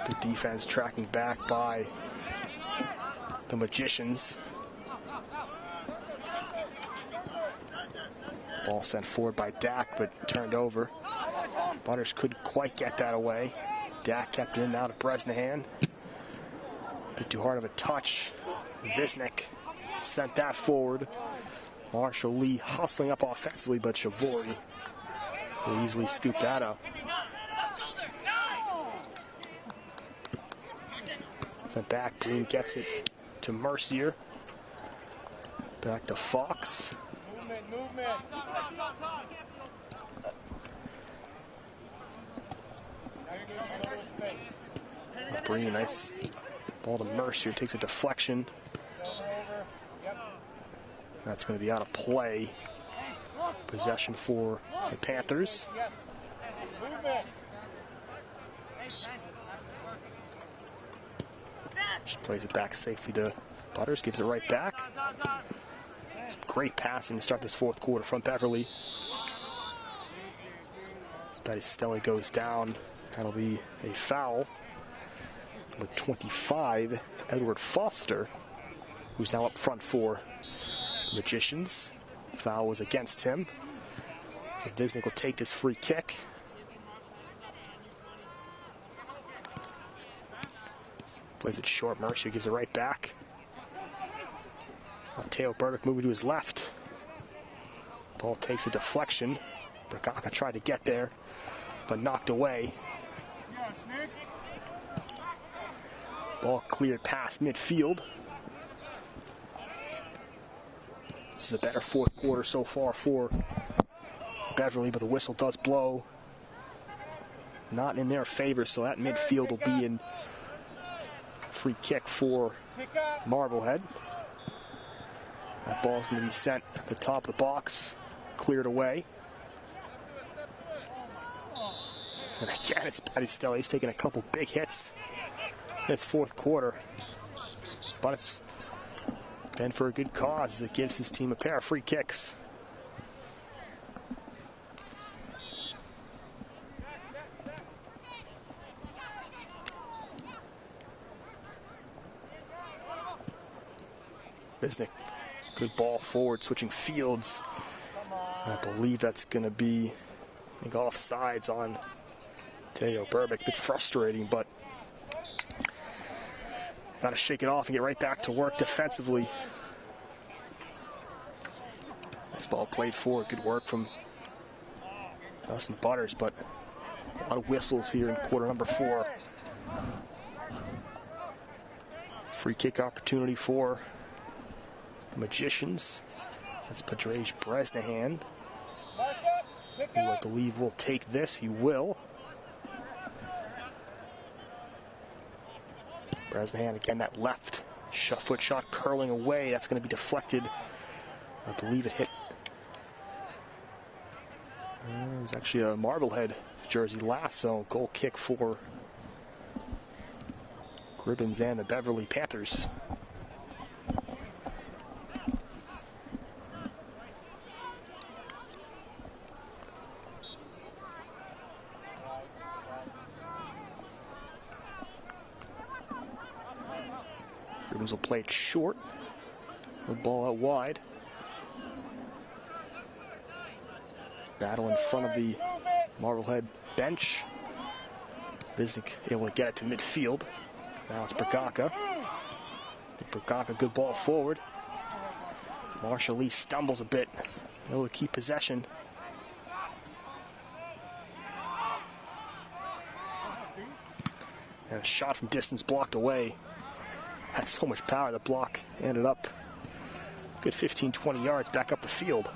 Good defense tracking back by the Magicians. Ball sent forward by Dak, but turned over. Butters couldn't quite get that away. Dak kept it in now to Bresnahan. Bit too hard of a touch. Visnick sent that forward. Marshall Lee hustling up offensively, but Shavori will easily scoop that up. Sent back, Green gets it to Mercier. Back to Fox. Movement. Breen, nice ball to Mercier, takes a deflection. That's going to be out of play. Possession for the Panthers. Just plays it back safely to Butters, gives it right back. Some great passing to start this fourth quarter from Beverly. Battistelli goes down. That'll be a foul. With 25, Edward Foster, who's now up front for Magicians. Foul was against him. So Visnick will take this free kick. Plays it short. Mercier gives it right back. Teo Burbick moving to his left. Ball takes a deflection. Bragaca tried to get there, but knocked away. Ball cleared past midfield. This is a better fourth quarter so far for Beverly, but the whistle does blow. Not in their favor, so that midfield will be in. Free kick for Marblehead. That ball's going to be sent at the top of the box, cleared away. And again, it's Battistelli. He's taking a couple big hits in this fourth quarter. But it's been for a good cause. It gives his team a pair of free kicks. Visnick, good ball forward, switching fields. I believe that's going to be, I think, offsides on Teo Burbick. A bit frustrating, but got to shake it off and get right back to work defensively. Nice ball played forward. Good work from Dustin Butters, but a lot of whistles here in quarter number 4. Free kick opportunity for Magicians. That's Padrej Bresnahan, who I believe will take this. He will. Bresnahan again, that left foot shot curling away. That's going to be deflected. I believe it hit. It was actually a Marblehead jersey last, so goal kick for Gribbins and the Beverly Panthers. Gribbins will play it short. The ball out wide. Battle in front of the Marblehead bench. Visnick able to get it to midfield. Now it's Bragaca. Bragaca, good ball forward. Marshall Lee stumbles a bit. Able to keep possession. And a shot from distance blocked away. Had so much power, the block ended up good 15-20 yards back up the field.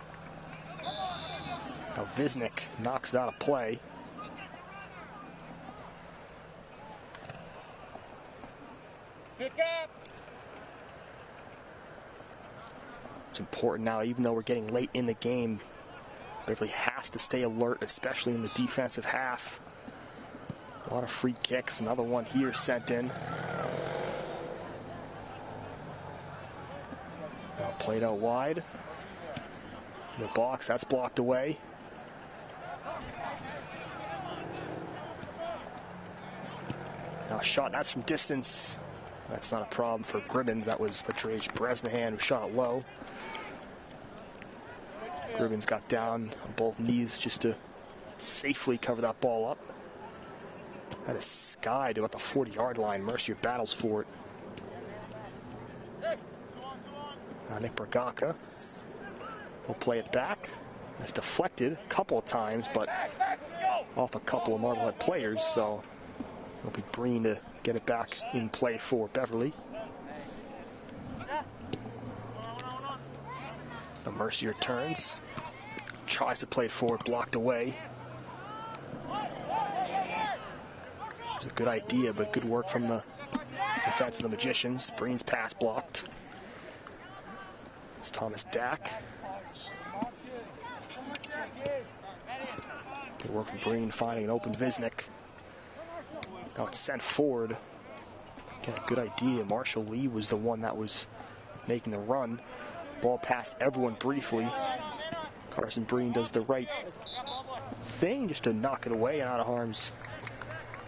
Now Visnick knocks it out of play. Pick up. It's important now, even though we're getting late in the game, Beverly has to stay alert, especially in the defensive half. A lot of free kicks, another one here sent in. Now played out wide. In the box, that's blocked away. Now a shot, that's from distance. That's not a problem for Gribbins. That was Patrice Bresnahan who shot low. Gribbins got down on both knees just to safely cover that ball up. That is skied about the 40-yard line. Mercier battles for it. Now Nick Bragaca will play it back. It's deflected a couple of times, but off a couple of Marblehead players, so it'll be Breen to get it back in play for Beverly. Now Mercier turns, tries to play it forward, blocked away. It's a good idea, but good work from the defense of the Magicians. Breen's pass blocked. It's Thomas Dack. Good work from Breen finding an open Visnick. Now it's sent forward. Again, a good idea. Marshall Lee was the one that was making the run. Ball past everyone briefly. Carson Breen does the right thing just to knock it away and out of harm's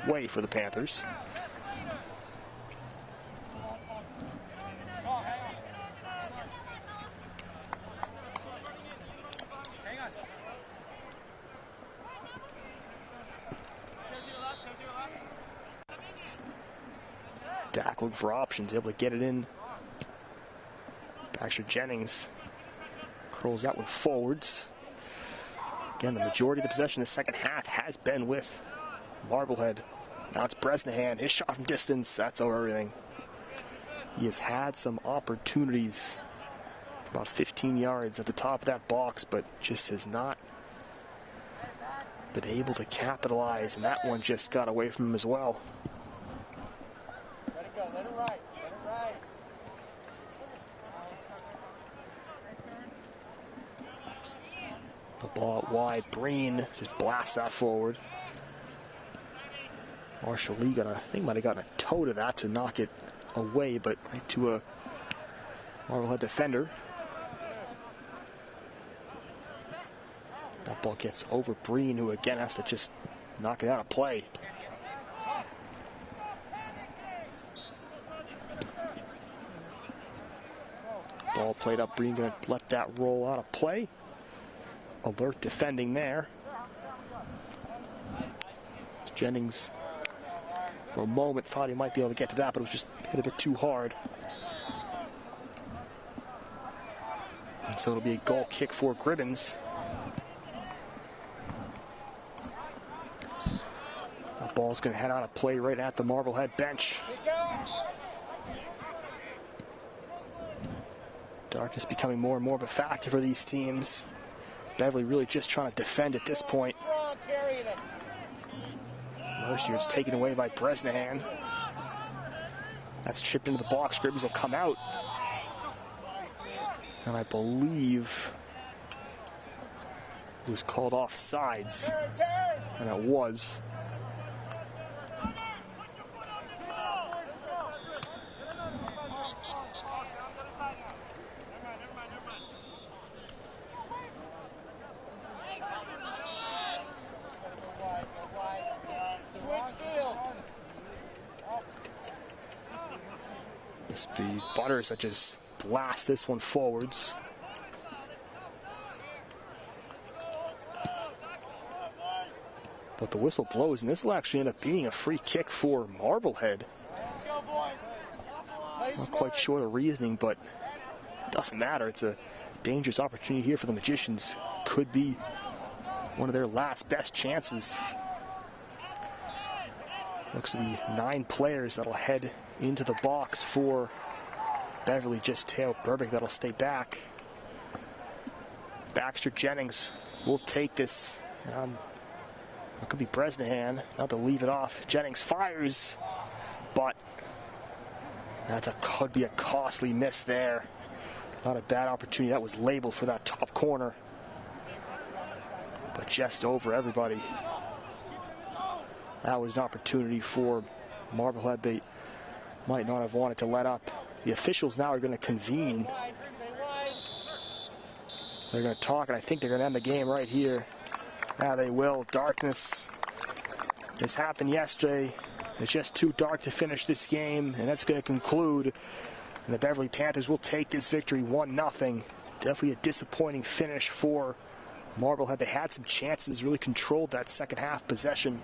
way for the Panthers. Dak looking for options, able to get it in. Baxter Jennings curls that one forwards. Again, the majority of the possession in the second half has been with Marblehead. Now it's Bresnahan, his shot from distance, that's over everything. He has had some opportunities, about 15 yards at the top of that box, but just has not been able to capitalize, and that one just got away from him as well. Let it go, let it ride, let it ride. The ball out wide, Breen just blasts that forward. Marshall Lee got I think might have gotten a toe to that to knock it away, but right to a Marblehead defender. That ball gets over Breen, who again has to just knock it out of play. Ball played up, Breen gonna let that roll out of play. Alert defending there. Jennings, for a moment, thought he might be able to get to that, but it was just hit a bit too hard. And so it'll be a goal kick for Gribbins. The ball's going to head out of play right at the Marblehead bench. Darkness becoming more and more of a factor for these teams. Beverly really just trying to defend at this point. Mercier is taken away by Bresnahan. That's chipped into the box. Gribbins will come out. And I believe it was called off sides. And it was. Speed Butters that just blast this one forwards. But the whistle blows, and this will actually end up being a free kick for Marblehead. Not quite sure the reasoning, but it doesn't matter. It's a dangerous opportunity here for the Magicians. Could be one of their last best chances. Looks to be 9 players that'll head into the box for Beverly. Just Teo Burbick that'll stay back. Baxter Jennings will take this. It could be Bresnahan, not to leave it off. Jennings fires, but could be a costly miss there. Not a bad opportunity. That was labeled for that top corner, but just over everybody. That was an opportunity for Marblehead they might not have wanted to let up. The officials now are going to convene. They're going to talk, and I think they're going to end the game right here. Yeah, they will. Darkness. This happened yesterday. It's just too dark to finish this game, and that's going to conclude. And the Beverly Panthers will take this victory 1-0. Definitely a disappointing finish for Marblehead. They had some chances, really controlled that second half possession,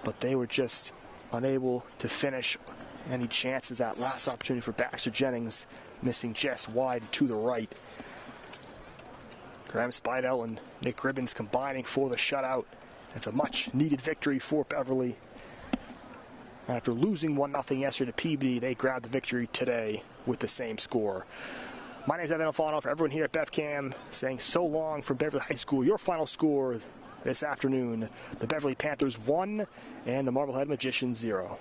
but they were just unable to finish any chances. That last opportunity for Baxter Jennings missing just wide to the right. Graham Spidell and Nick Ribbons combining for the shutout. It's a much-needed victory for Beverly. After losing 1-0 yesterday to Peabody, they grabbed the victory today with the same score. My name is Evan Alfano. For everyone here at BevCam, saying so long from Beverly High School. Your final score this afternoon: the Beverly Panthers 1 and the Marblehead Magicians 0.